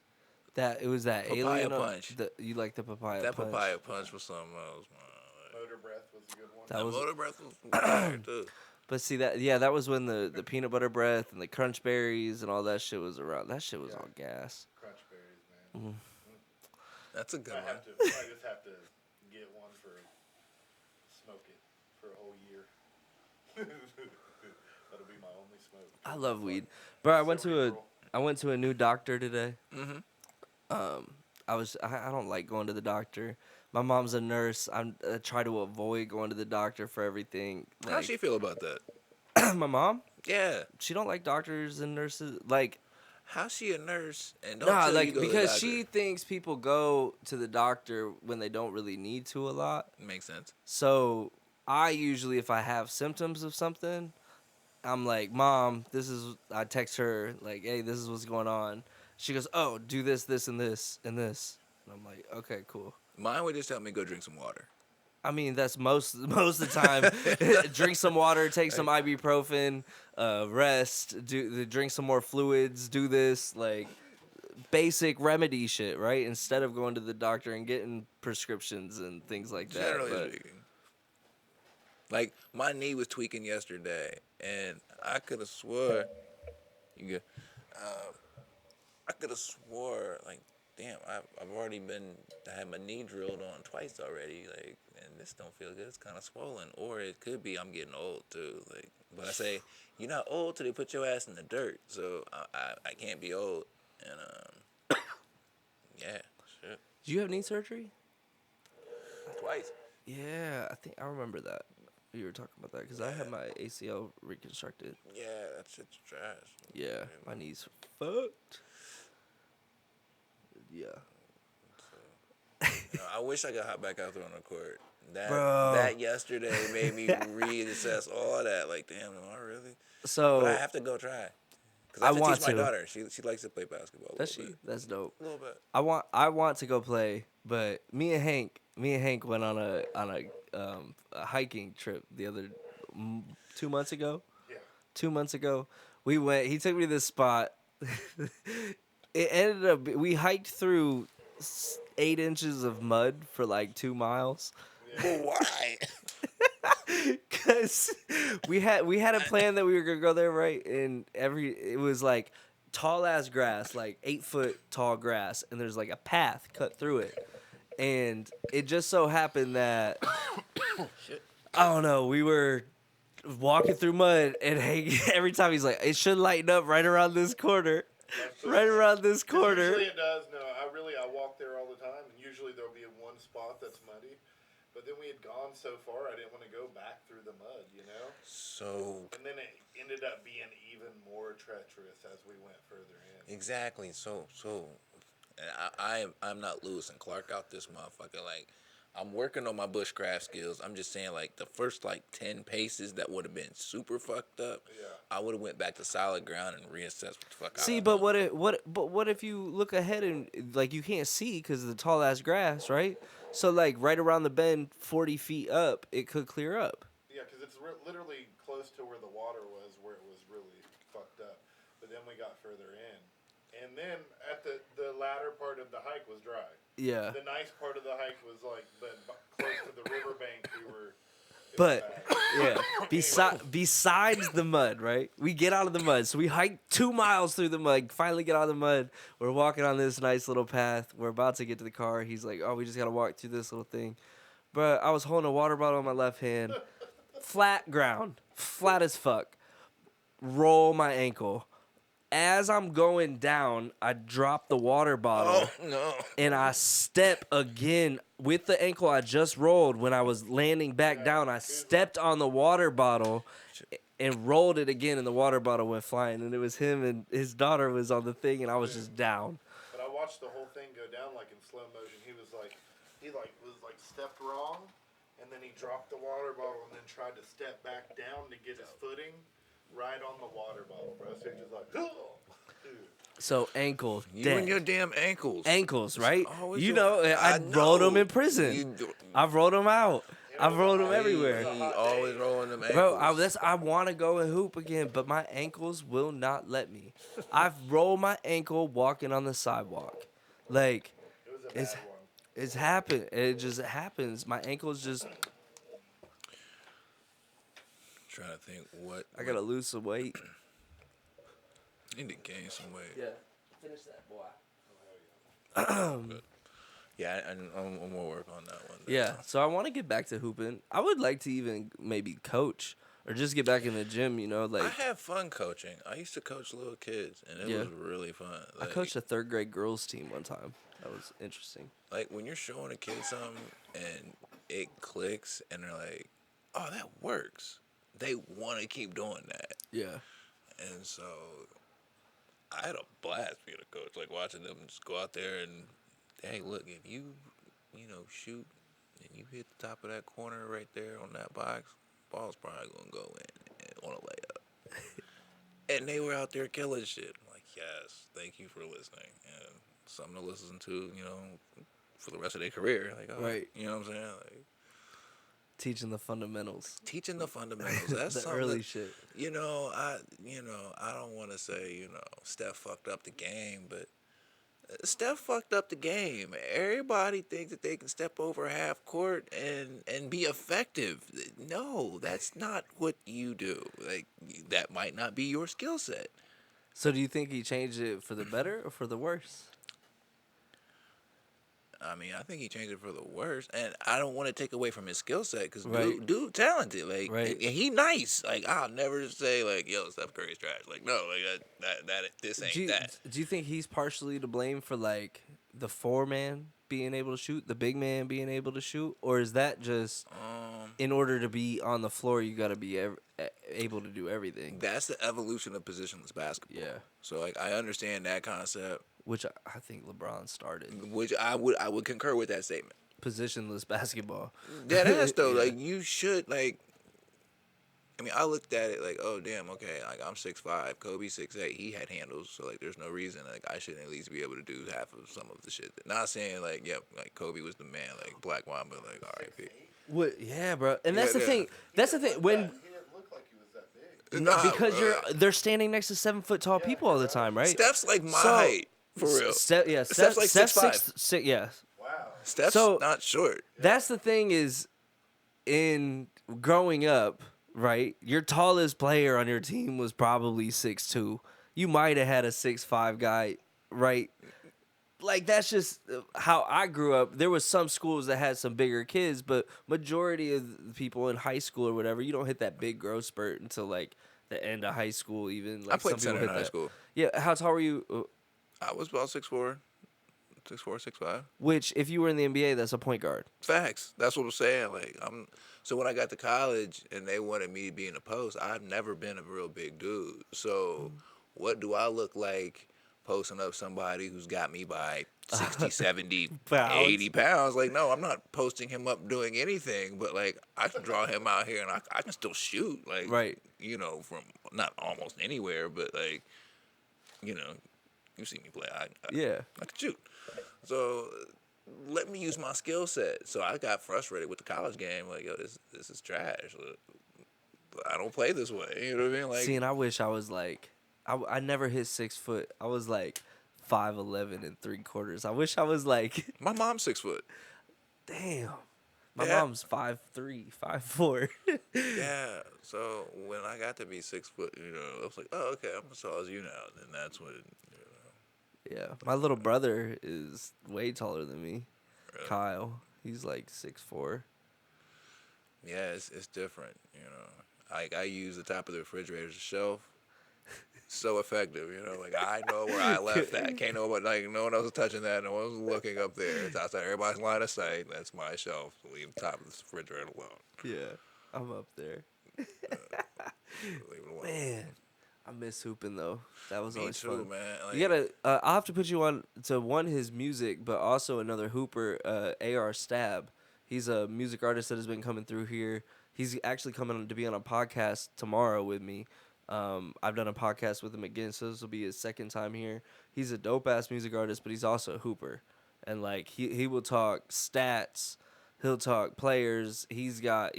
It was that Papaya Alien Punch. You like the papaya That punch? papaya punch was something else, man. Motor Breath was a good one. That was Motor Breath was fire, too. But see that was when the peanut butter breath and the crunch berries and all that shit was around. That shit was all gas. Crunch berries, man. That's a good one. I just have to get one for smoke it for a whole year. That'll be my only smoke. I love weed, bro. I went to a new doctor today. I don't like going to the doctor. My mom's a nurse. I try to avoid going to the doctor for everything. How does she feel about that? My mom? Yeah. She don't like doctors and nurses. Like, how's she a nurse and don't tell you to go to the because doctor? she thinks people go to the doctor when they don't really need to a lot. Makes sense. So I usually, if I have symptoms of something, I'm like, Mom, I text her, like, hey, this is what's going on. She goes, oh, do this, this, and this, and this. And I'm like, okay, cool. Mine would just tell me go drink some water. I mean, that's most of the time. Drink some water, take some ibuprofen, rest, drink some more fluids, do this, like, basic remedy shit, right? Instead of going to the doctor and getting prescriptions and things like that. Generally speaking. Like, my knee was tweaking yesterday, and I could have swore, I could have swore, like, damn, I've already I had my knee drilled on twice already, like, and this don't feel good. It's kind of swollen, or it could be I'm getting old too, like. But I say you're not old till they put your ass in the dirt, so I can't be old, and yeah, shit. Did you have knee surgery? Twice. Yeah, I think I remember that. You were talking about that because I had my ACL reconstructed. Yeah, that shit's trash. Yeah, my knees fucked. Yeah. I wish I could hop back out there on the court. Bro. That yesterday made me reassess all that. Like, damn, am I really? So But I have to go try. Because I I have to want teach my to. daughter. She likes to play basketball. That's That's dope. A little bit. I want to go play, but me and Hank went on a hiking trip the other 2 months ago. Yeah. 2 months ago, we went. He took me to this spot. It ended up we hiked through 8 inches of mud for like 2 miles. But why? Cause we had a plan that we were gonna go there, right? And it was like tall ass grass, like 8-foot tall grass, and there's like a path cut through it. And it just so happened that I don't know, we were walking through mud, and every time he's like, it should lighten up right around this corner. Right around this corner. Usually it does. No, I walk there all the time, and usually there'll be one spot that's muddy. But then we had gone so far, I didn't want to go back through the mud, you know? So And then it ended up being even more treacherous as we went further in. exactly. So and I'm not losing Clark out this motherfucker. Like, I'm working on my bushcraft skills. I'm just saying, like, the first, like, 10 paces that would have been super fucked up, Yeah. I would have went back to solid ground and reassessed what the fuck I See, was but doing. what if you look ahead and like you can't see because of the tall ass grass, right? So like right around the bend, 40 feet up, it could clear up. Yeah, because it's literally close to where the water was, where it was really fucked up. But then we got further in. And then at the latter part of the hike was dry. Yeah. The nice part of the hike was like, but close to the riverbank, we were. But yeah, besides the mud, right? We get out of the mud, so we hike 2 miles through the mud. Finally, get out of the mud. We're walking on this nice little path. We're about to get to the car. He's like, "Oh, we just gotta walk through this little thing." But I was holding a water bottle in my left hand, flat ground, flat as fuck. Roll my ankle. As I'm going down, I drop the water bottle. Oh, no. And I step again with the ankle I just rolled. When I was landing back down, I stepped on the water bottle and rolled it again, and the water bottle went flying. And it was him, and his daughter was on the thing, and I was just down. But I watched the whole thing go down like in slow motion. He was like stepped wrong, and then he dropped the water bottle, and then tried to step back down to get his footing right on the water bottle, bro. So he's just like, dude. So ankle, You dead. and your damn ankles. Ankles, right? always You a- know, I rolled them in prison. You I've rolled them out. I've rolled them He everywhere. was He hot always day. rolling them ankles. Bro, I want to go and hoop again, but my ankles will not let me. I've rolled my ankle walking on the sidewalk. Like, It was a It's- bad one. it's happened. It just happens. My ankles just, Trying to think what. I got to lose some weight. Need to gain some weight. Yeah. Finish that, boy. Yeah, I'm gonna work on that one. Yeah, so I want to get back to hooping. I would like to even maybe coach or just get back in the gym, you know, I like have fun coaching. I used to coach little kids, and it Yeah. was really fun. I Like, coached a 3rd grade girls team one time. That was interesting. like when you're showing a kid something and it clicks, and they're like, "Oh, that works." They want to keep doing that, Yeah. and so I had a blast being a coach, like watching them just go out there and, hey, look, if you shoot and you hit the top of that corner right there on that box, ball's probably gonna go in on a layup. And they were out there killing shit. I'm like, yes, thank you for listening, and something to listen to, for the rest of their career. Like, oh, Right. you know what I'm saying? Like, Teaching the fundamentals. teaching the fundamentals. That's The something early that- shit. I don't want to say, Steph fucked up the game, but Steph fucked up the game. Everybody thinks that they can step over half court and be effective. No, that's not what you do. Like, that might not be your skill set. So do you think he changed it for the better or for the worse? I mean, I think he changed it for the worse, and I don't want to take away from his skill set because Right. dude talented, like, Right. and he nice. Like, I'll never say like, yo, Steph Curry's trash. Like, no, like this ain't Do you, that. do you think he's partially to blame for like the 4-man being able to shoot, the big man being able to shoot, or is that just in order to be on the floor you got to be able to do everything? That's the evolution of positionless basketball. Yeah. So like, I understand that concept, Which I think LeBron started. which I would concur with that statement. Positionless basketball. That ass though, Yeah. like you should like. I mean, I looked at it like, oh damn, okay, like I'm 6'5", Kobe 6'8", he had handles, so like there's no reason like I shouldn't at least be able to do half of some of the shit. Not saying like, yep, like Kobe was the man, like Black Mamba, like R.I.P. What? Yeah, bro. And that's Yeah, the yeah. thing. That's the thing. When He didn't look like he was that big. Nah, because bro. they're standing next to 7-foot tall people all the time, right? Steph's like my So- height for real. Steph, yeah, Steph's like 6'5". Yeah. Wow. Steph's So- not short. That's the thing is, in growing up, right? Your tallest player on your team was probably 6'2". you might have had a 6'5" guy, right? Like that's just how I grew up. There was some schools that had some bigger kids, but majority of the people in high school or whatever, you don't hit that big growth spurt until like the end of high school. Even I like some played people center in hit high that. school. Yeah, how tall were you? I was about 6'4", 6'4", 6'5". Which, if you were in the NBA, that's a point guard. Facts. That's what I'm saying. Like so when I got to college and they wanted me to be in the post, I've never been a real big dude. So what do I look like posting up somebody who's got me by 60, 70, Pounds. 80 pounds? Like, no, I'm not posting him up doing anything, but like I can draw him out here and I can still shoot. Like, Right. you know, from not almost anywhere, but like, you know, you see me play. Yeah. I can shoot. So let me use my skill set. So I got frustrated with the college game. Like, yo, this is trash. I don't play this way. You know what I mean? Like, See, and I wish I was like, I never hit 6 foot. I was like 5'11" and 3/4. I wish I was like, my mom's 6 foot. damn. My Yeah. mom's 5'3", 5'4". Yeah. So when I got to be 6 foot, you know, I was like, oh, okay, I'm as tall as you now. And that's when, Yeah, my little brother is way taller than me. Really? Kyle, he's like 6'4". yeah, it's different. You know, I use the top of the refrigerator as a shelf. So effective, you know. Like I know where I left that. Can't nobody, like no one else is touching that. No one's looking up there. It's outside everybody's line of sight. That's my shelf. Leave the top of the refrigerator alone. Yeah, I'm up there. Leave it alone. Man, I miss hooping though. That was Me always too, fun. man. Like, You gotta. I'll have to put you on to his music, but also another hooper, AR Stab. He's a music artist that has been coming through here. He's actually coming to be on a podcast tomorrow with me. I've done a podcast with him again, so this will be his second time here. He's a dope ass music artist, but he's also a hooper, and like he will talk stats, he'll talk players. He's got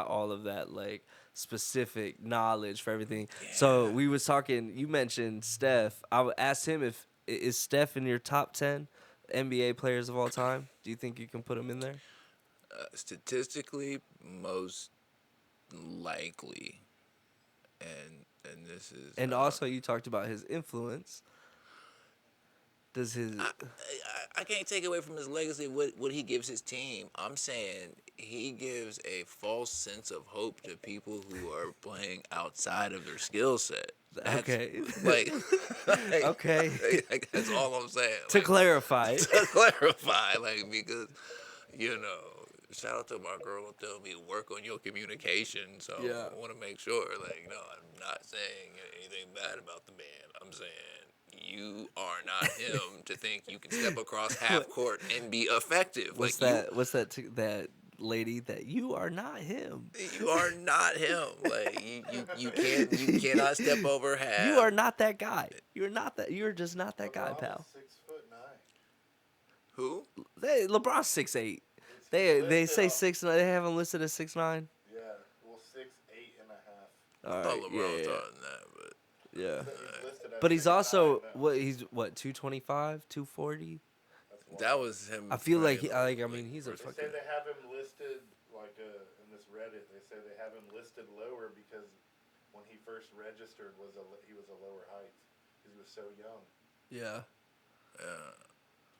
all of that like specific knowledge for everything. So we was talking. You mentioned Steph. I asked him if is Steph in your top 10 NBA players of all time. Do you think you can put him in there? statistically, most likely, and this is And also, you talked about his influence. Does his I can't take away from his legacy what he gives his team. I'm saying he gives a false sense of hope to people who are playing outside of their skill set. Okay. Like, Okay. like, that's all I'm saying. To Like, clarify? to clarify, like, because, you know, shout out to my girl who told me to work on your communication. So Yeah. I want to make sure, like, no, I'm not saying anything bad about the man. I'm saying you are not him to think you can step across half court and be effective. What's like that? What's that? That lady that you are not him. you are not him. Like you cannot step over half. You are not that guy. You're not that. You're just not that guy, LeBron pal. was 6'9". Who? LeBron's 6'8". They say 6'9". They have him listed as 6'9". Yeah, well, 6'8 and a half. All I thought right, LeBron was yeah, taller than that, but yeah. He's listed as But he's 6'9" also now. he's what 225, 240. That's wild. that was him. I feel like playing, I mean he's a They say fucking. they have him listed like in this Reddit. They say they have him listed lower because when he first registered he was a lower height because he was so young. Yeah.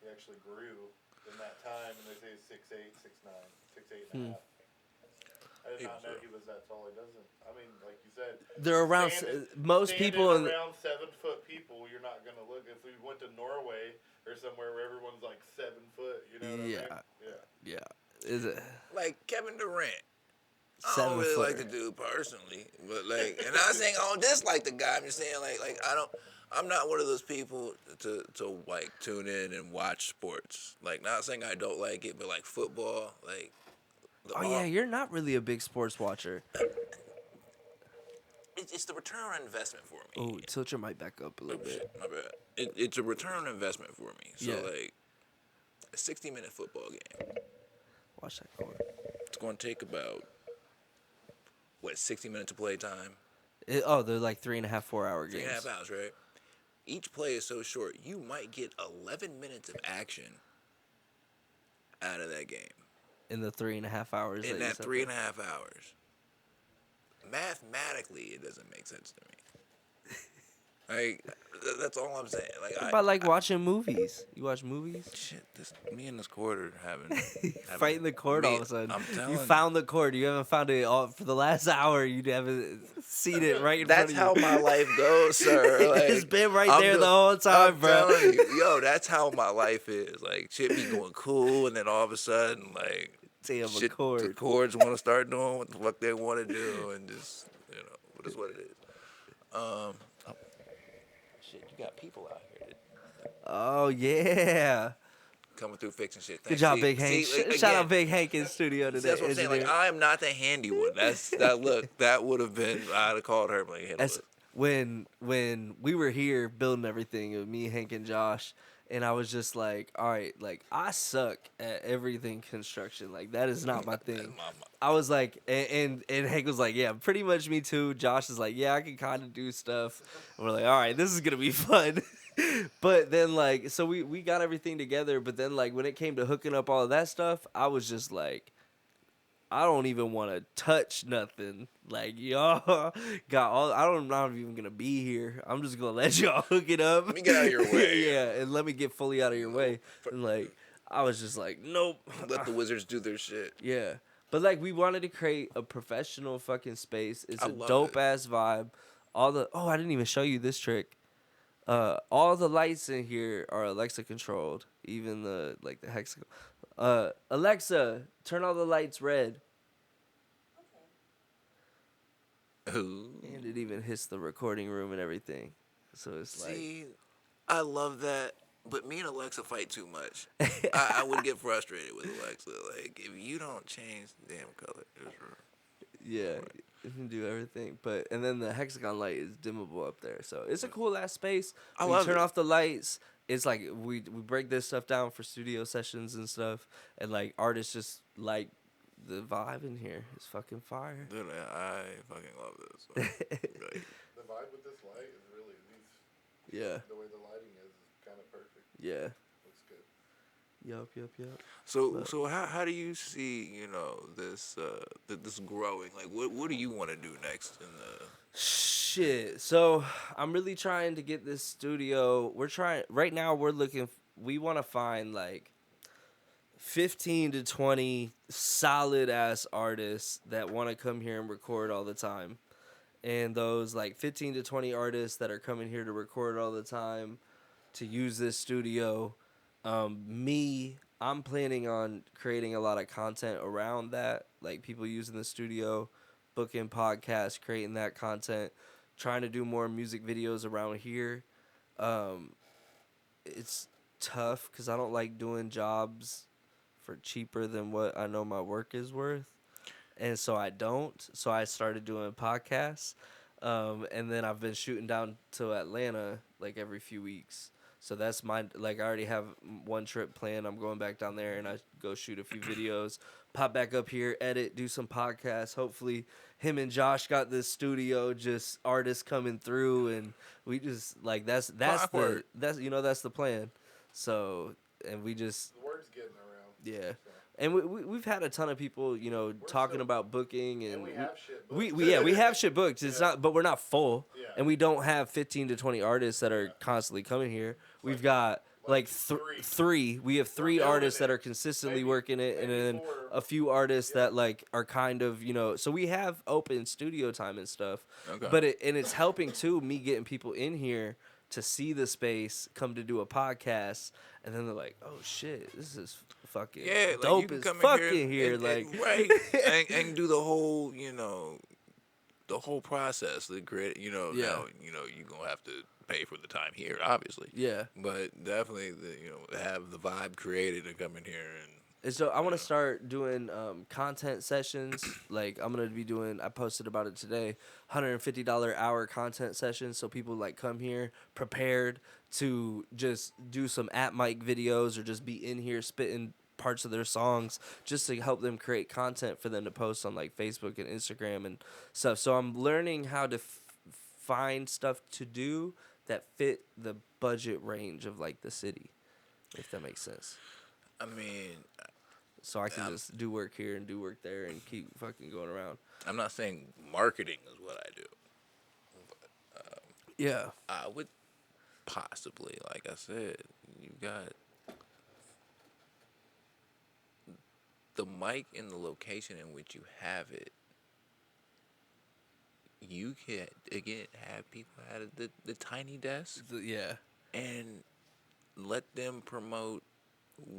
He actually grew in that time, and they say he's 6'8", 6'9", 6'8 and a half. I did not know he was that tall. He doesn't. I mean, like you said, They're around most people in. around 7-foot people. You're not gonna look. If we went to Norway or somewhere where everyone's like 7 foot, you know what I mean? Yeah. Yeah. Is it like Kevin Durant. I 7 don't really like the footer? dude personally, but like, and I'm not saying I don't dislike the guy. I'm just saying like I don't. I'm not one of those people to like tune in and watch sports. Like, not saying I don't like it, but like football, like. Oh yeah, you're not really a big sports watcher. It's the return on investment for me. Oh, tilt your mic back up a little bit. Shit, my bad. It's a return on investment for me. So Yeah. like, a 60-minute football game. Watch that corner. It's going to take about 60 minutes of play time. They're like 3.5, 4 hour games. 3.5 hours, right? Each play is so short, you might get 11 minutes of action out of that game. In the 3.5 hours. In you that said 3.5 hours. Mathematically, it doesn't make sense to me. Like that's all I'm saying. Like What about like watching movies? You watch movies? shit. This me and this quarter having Fighting the cord all of a sudden. I'm telling You found the cord. You haven't found it all for the last hour. You haven't seen it right in That's front how of you. my life goes, sir. Like, It's been right there the whole time, I'm bro. telling you, yo, that's how my life is. Like, shit be going cool, and then all of a sudden, like, Damn, a shit, the cord. chords want to start doing what the fuck they want to do, and just, what is what it is. Oh, shit, you got people out here that Oh yeah. coming through fixing shit. Good Thanks. job, Big Hank. See, Shout out again, Big Hank in studio today. that's what I'm saying. Like, engineer. I am not the handy one. Look, that would have been. I'd have called her. Like, handle That's it. when we were here building everything, it was me, Hank, and Josh, and I was just like, all right, like I suck at everything construction. Like that is not my thing. I was like, and Hank was like, yeah, pretty much me too. Josh is like, yeah, I can kind of do stuff. And we're like, all right, this is gonna be fun. But then like, so we got everything together. But then like when it came to hooking up all of that stuff, I was just like, I don't even want to touch nothing. Like y'all got all. I'm not even gonna be here. I'm just gonna let y'all hook it up. Let me get out of your way. Yeah, and let me get fully out of your way. And like, I was just like, nope. Let the wizards do their shit. Yeah, but like we wanted to create a professional fucking space. It's I a love dope it. ass vibe. I didn't even show you this trick. All the lights in here are Alexa controlled. Even the hexagon. Alexa, turn all the lights red. Ooh. And it even hits the recording room and everything. So it's like, See, I love that, but me and Alexa fight too much. I would get frustrated with Alexa. Like, if you don't change the damn color, yeah, you can do everything. And then the hexagon light is dimmable up there. So it's a cool ass space. I When love you turn it. off the lights, it's like we break this stuff down for studio sessions and stuff. And like artists just like the vibe in here. It's fucking fire. dude, I fucking love this. Like, The vibe with this light is really Yeah, the way the lighting is kind of perfect. yeah. Looks good. Yup. so how do you see this this growing? Like, what do you want to do next in the? Shit. So I'm really trying to get this studio. Right now. We want to find like 15 to 20 solid ass artists that want to come here and record all the time. And those like 15 to 20 artists that are coming here to record all the time to use this studio. I'm planning on creating a lot of content around that, like people using the studio, booking podcasts, creating that content, trying to do more music videos around here. It's tough because I don't like doing jobs for cheaper than what I know my work is worth. And so I don't. So I started doing podcasts. And then I've been shooting down to Atlanta like every few weeks. So that's I already have one trip planned. I'm going back down there and I go shoot a few videos, pop back up here, edit, do some podcasts. Hopefully him and Josh got this studio, just artists coming through, and we just like that's Clockwork. that's the plan. So, and we just, The word's getting around. yeah. So. And we've had a ton of people, talking still- about booking, and And we have shit. we have shit booked. It's not, but we're not full, Yeah. and we don't have 15 to 20 artists that are constantly coming here. We've got like three. We have three building artists that it. are consistently Maybe- working it, and maybe then 4. a few artists that like are kind of So we have open studio time and stuff, Okay. but it's helping too. Me getting people in here to see the space, come to do a podcast, and then they're like, "Oh shit, this is fucking Yeah, like dope you can as come fuck in here in here." and, Like, right, and do the whole the whole process. The grid, Yeah. now you're gonna have to pay for the time here, obviously. yeah. But definitely, have the vibe created and come in here And so I want to start doing content sessions. Like I'm gonna be doing. I posted about it today. $150 hour content sessions. So people like come here prepared to just do some at mic videos or just be in here spitting parts of their songs just to help them create content for them to post on like Facebook and Instagram and stuff. So I'm learning how to find stuff to do that fit the budget range of like the city, if that makes sense. I mean, So I can just do work here and do work there and keep fucking going around. I'm not saying marketing is what I do. Yeah. I would possibly, like I said, you got the mic and the location in which you have it. You can again have people at the tiny desk Yeah. and let them promote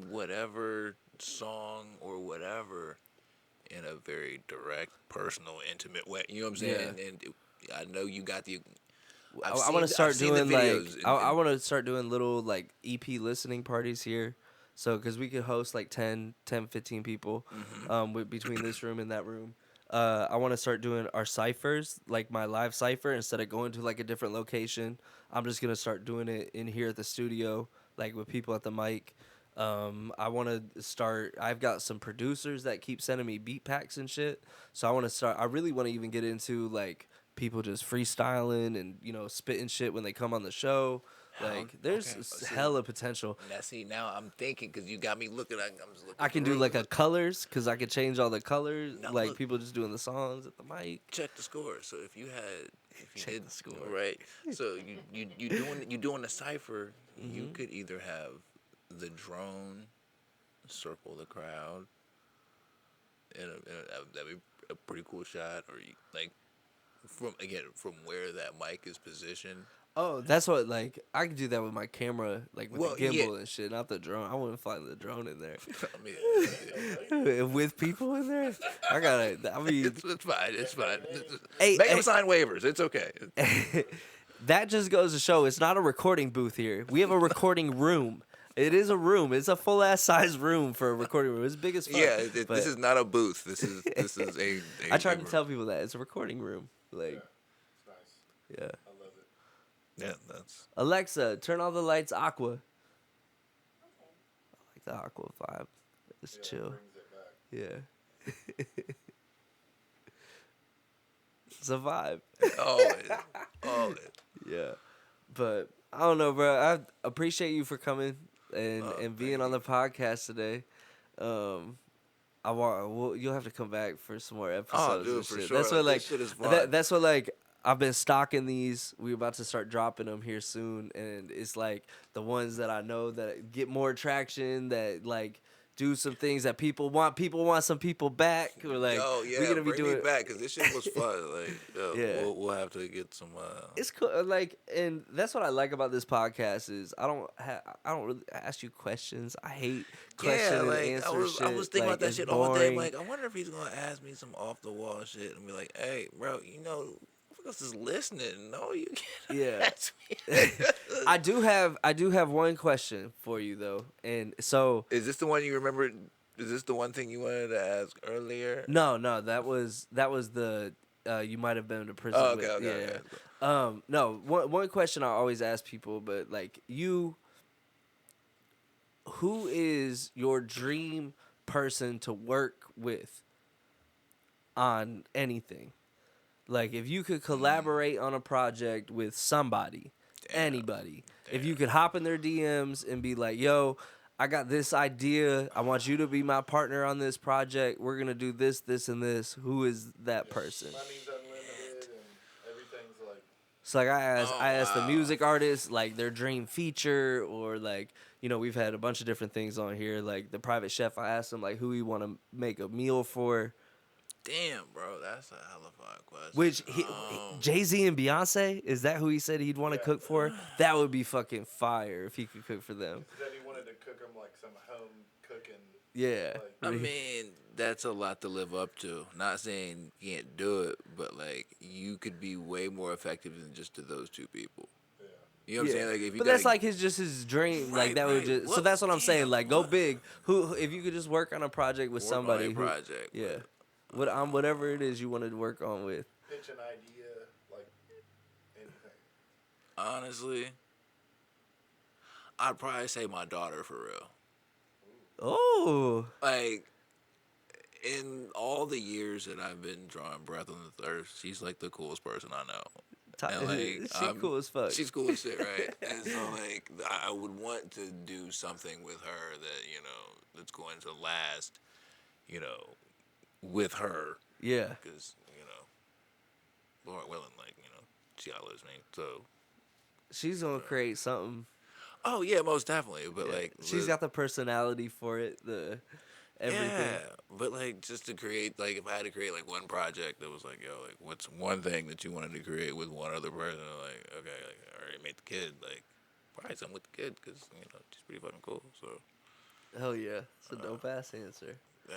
whatever song or whatever in a very direct, personal, intimate way. You know what I'm Yeah. saying? And I know you got the. I want to start Seen the doing like videos. I want to start doing little like EP listening parties here. So cuz we could host like 15 people with between this room and that room. I want to start doing our ciphers, like my live cipher instead of going to like a different location. I'm just going to start doing it in here at the studio like with people at the mic. I want to start. I've got some producers that keep sending me beat packs and shit. So I want to start. I really want to even get into like people just freestyling and spitting shit when they come on the show. Like there's See, hella potential. now I'm thinking because you got me looking. I'm just looking. I can do like a colors because I could change all the colors. Now Like look. people just doing the songs at the mic. Check the score. So if you Check did the score. right, so you doing the cipher, you could either have the drone circle the crowd, that'd be a pretty cool shot, or you like from where that mic is positioned. Oh, that's what like I could do that with my camera, like with Well, the gimbal yeah. and shit, not the drone. I wouldn't fly the drone in there. I mean, With people in there, I gotta. I mean, it's fine. It's fine. Hey, Make them hey. sign waivers. It's okay. that just goes to show it's not a recording booth here. We have a recording room. It is a room. It's a full ass size room for a recording room. It's big as fuck. Yeah, but this is not a booth. This is a I try to tell people that it's a recording room. Like, It's nice. yeah. I love it. Yeah, that's Alexa, turn all the lights aqua. I like the aqua vibe. It's Yeah, chill. Brings it back. Yeah. It's a vibe. always. Yeah. But I don't know, bro. I appreciate you for coming and being on the podcast today. You'll have to come back for some more episodes. dude, and for shit. sure. That's what This shit is fun. that's what like I've been stocking these. We're about to start dropping them here soon, and it's like the ones that I know that get more traction, that like do some things that people want. People want some people back. Or like, Yeah, we're gonna be bring doing me back because this shit was fun. Like, Yeah. we'll have to get some. It's cool, like, and that's what I like about this podcast is I don't really ask you questions. I hate question and answer shit. I was thinking Like, about that it's shit all day. boring. Like, I wonder if he's gonna ask me some off the wall shit and be like, "Hey, bro, who else is listening? No, you can't Yeah. ask me." I do have one question for you though, and so Is this the one you remember? Is this the one thing you wanted to ask earlier? no, that was the you might have been to prison. Oh, with. okay, Yeah. okay. No, one question I always ask people, but like you, who is your dream person to work with on anything? Like if you could collaborate on a project with somebody, anybody, if you could hop in their DMs and be like, yo, I got this idea. I want you to be my partner on this project. We're going to do this, this, and this. Who is that person? Money's unlimited and everything's like. So like I asked the wow. music artists like their dream feature, or like, we've had a bunch of different things on here. Like the private chef, I asked him like who he want to make a meal for. Damn, bro, that's a hell of a question. Which Jay-Z and Beyonce, is that who he said he'd want to cook for? That would be fucking fire if he could cook for them. He said he wanted to cook him like some home cooking. Yeah. I mean, that's a lot to live up to. Not saying you can't do it, but like you could be way more effective than just to those two people. Yeah. You know what I'm saying? Like if you But that's like his dream. Like Right, that would right. just. So What- that's what I'm saying. damn, Like go what? big. Who if you could just work on a project with work on somebody. a project. Yeah. Whatever it is you wanted to work on with. Pitch an idea, like anything. Honestly, I'd probably say my daughter for real. Oh. Like in all the years that I've been drawing Breath on the Thirst, she's like the coolest person I know. And, like, She cool as fuck. She's cool as shit, right? And so, like, I would want to do something with her that, that's going to last, with her. Yeah. Because, Lord willing, like, she outlives me. So, She's gonna create something. Oh yeah, most definitely. But Yeah. like, She's got the personality for it. The everything. yeah. But like, just to create, like, if I had to create like one project that was like, yo, like, what's one thing that you wanted to create with one other person? Like, okay, like, all right, make the kid, like, probably something with the kid, because she's pretty fucking cool. So Hell yeah, it's a dope ass answer. yeah,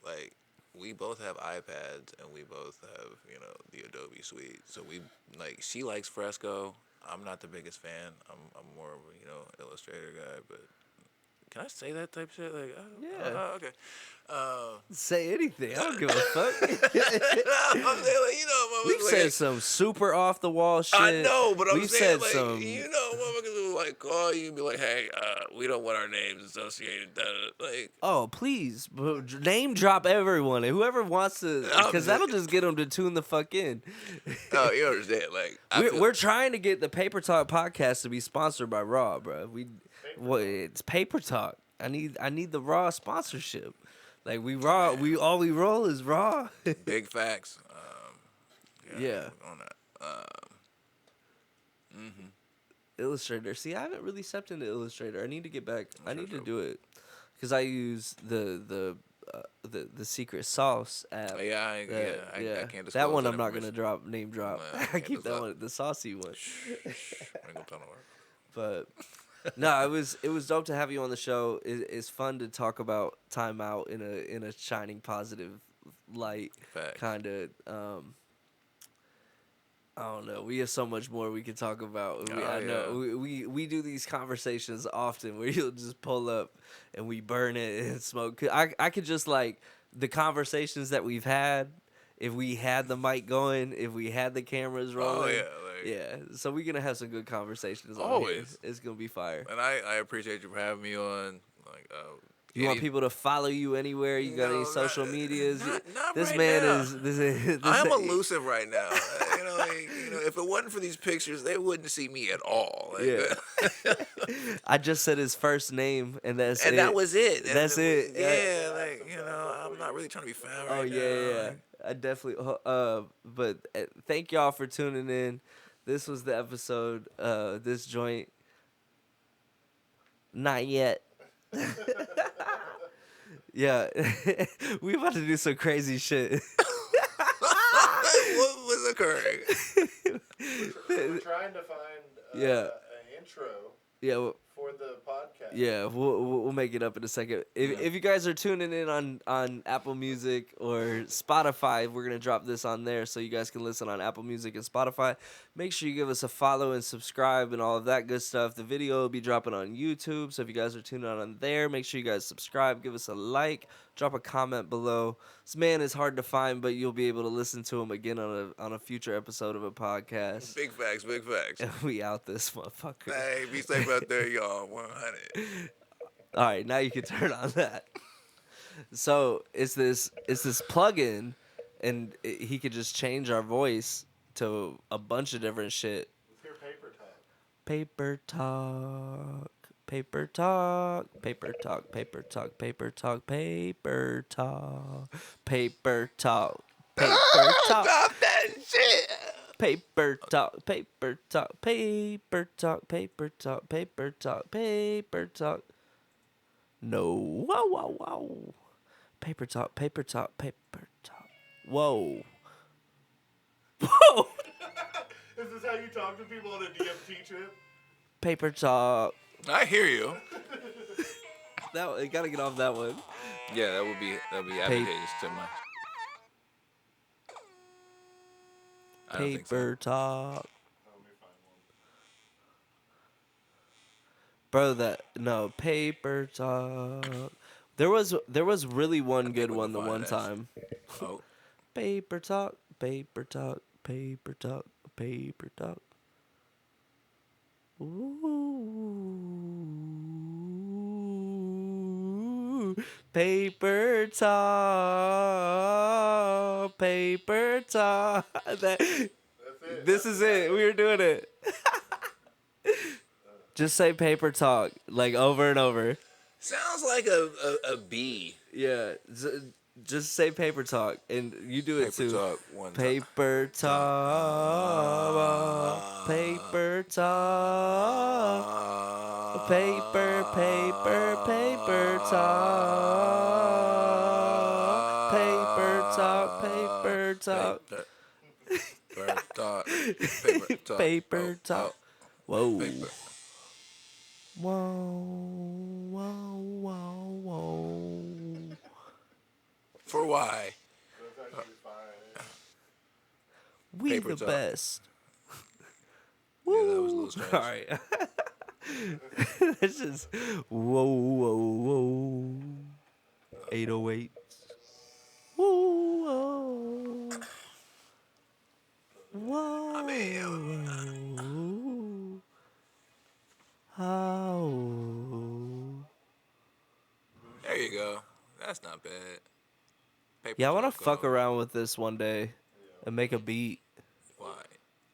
like, we both have iPads and we both have, the Adobe suite. So we, like, she likes Fresco. I'm not the biggest fan. I'm more of a, Illustrator guy, but can I say that type shit? Like, Yeah. okay. Say anything. I don't give a fuck. I'm saying, like, We've said some super off the wall shit. I know, but I'm We've saying, said like, some. motherfuckers will, like, call you and be like, hey, we don't want our names associated. Like, Oh, please, name drop everyone. And whoever wants to, because that'll just get them to tune the fuck in. oh, you understand? Like, We're trying to get the Paper Talk podcast to be sponsored by Raw, bro. It's Paper Talk. I need the Raw sponsorship. Like we Raw, we roll is Raw. big facts. Yeah. On that. Illustrator. See, I haven't really stepped into Illustrator. I need to get back. I need to do it because I use the secret sauce app. Yeah, I can't disclose that one I'm not information. gonna name drop. I I keep that disclose. one, the saucy one. I ain't gonna tell no word. But no, it was dope to have you on the show. It's fun to talk about Timeout in a shining positive light. Facts. Kind of. I don't know. We have so much more we can talk about. I know we do these conversations often where you'll just pull up and we burn it and smoke. I could just like the conversations that we've had. If we had the mic going, if we had the cameras rolling, yeah. So we're gonna have some good conversations. Always, it's gonna be fire. And I appreciate you for having me on. Like, you want people to follow you anywhere? You got any social medias? Not this right man now. is. I'm elusive right now. If it wasn't for these pictures, they wouldn't see me at all. Like, yeah. I just said his first name, and that's and it. that was it. That's it. Yeah, I'm not really trying to be found right now. Yeah. I definitely. But thank y'all for tuning in. This was the episode. This joint. Not yet. Yeah, we about to do some crazy shit. What was occurring? We're trying to find an intro for the podcast. Yeah, we'll make it up in a second. If you guys are tuning in on Apple Music or Spotify, we're gonna drop this on there so you guys can listen on Apple Music and Spotify. Make sure you give us a follow and subscribe and all of that good stuff. The video will be dropping on YouTube, so if you guys are tuning on there, make sure you guys subscribe, give us a like, drop a comment below. This man is hard to find, but you'll be able to listen to him again on a future episode of a podcast. Big facts, big facts. And we out this motherfucker. Hey, be safe out there, y'all. 100. All right, now you can turn on that. So it's this plugin, and he could just change our voice to a bunch of different shit. Let's hear Paper Talk. Paper talk, paper talk, paper talk, paper talk, paper talk, paper talk, paper talk, paper talk. Stop that shit. Paper talk, paper talk, paper talk, paper talk, paper talk, paper talk. No, wow, wow, wow. Paper talk, paper talk, paper talk. Whoa. Whoa. Is this how you talk to people on a DMT trip? Paper talk. I hear you. You gotta get off that one. Yeah, that would be advantageous to my. I don't think so. Paper talk. Let me find one. Bro, paper talk. There was really one good we one can the find one that. time. Oh, Paper talk, paper talk, paper talk, paper talk. Ooh, paper talk, paper talk. That's it. This is it. We were doing it. Just say paper talk like over and over. sounds like a bee. Yeah. Just say paper talk, and you do it Paper too. talk one time. Paper talk, paper talk, paper, paper, paper talk, paper talk, paper talk, Paper talk. Paper talk. paper talk. Whoa, Paper. whoa, whoa, whoa, whoa. For why? That's actually fine. We Paper the talk. best. Yeah, that was a Woo. little strange. All right. This is whoa, whoa, whoa. 808. Whoa, whoa. I mean, Whoa. Oh. there you go. That's not bad. Paper Yeah, I want to talk. fuck around with this one day and make a beat. Why?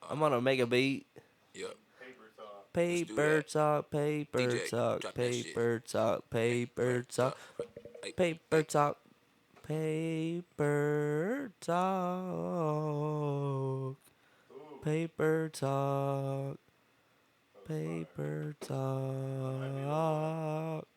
I'm gonna make a beat. Yep. Paper talk. Let's do Paper that. talk, paper DJ, talk, drop that shit. paper talk, paper talk, Hey, paper hey. talk, paper talk, Ooh. paper talk, That was fire. paper That might be the one. talk.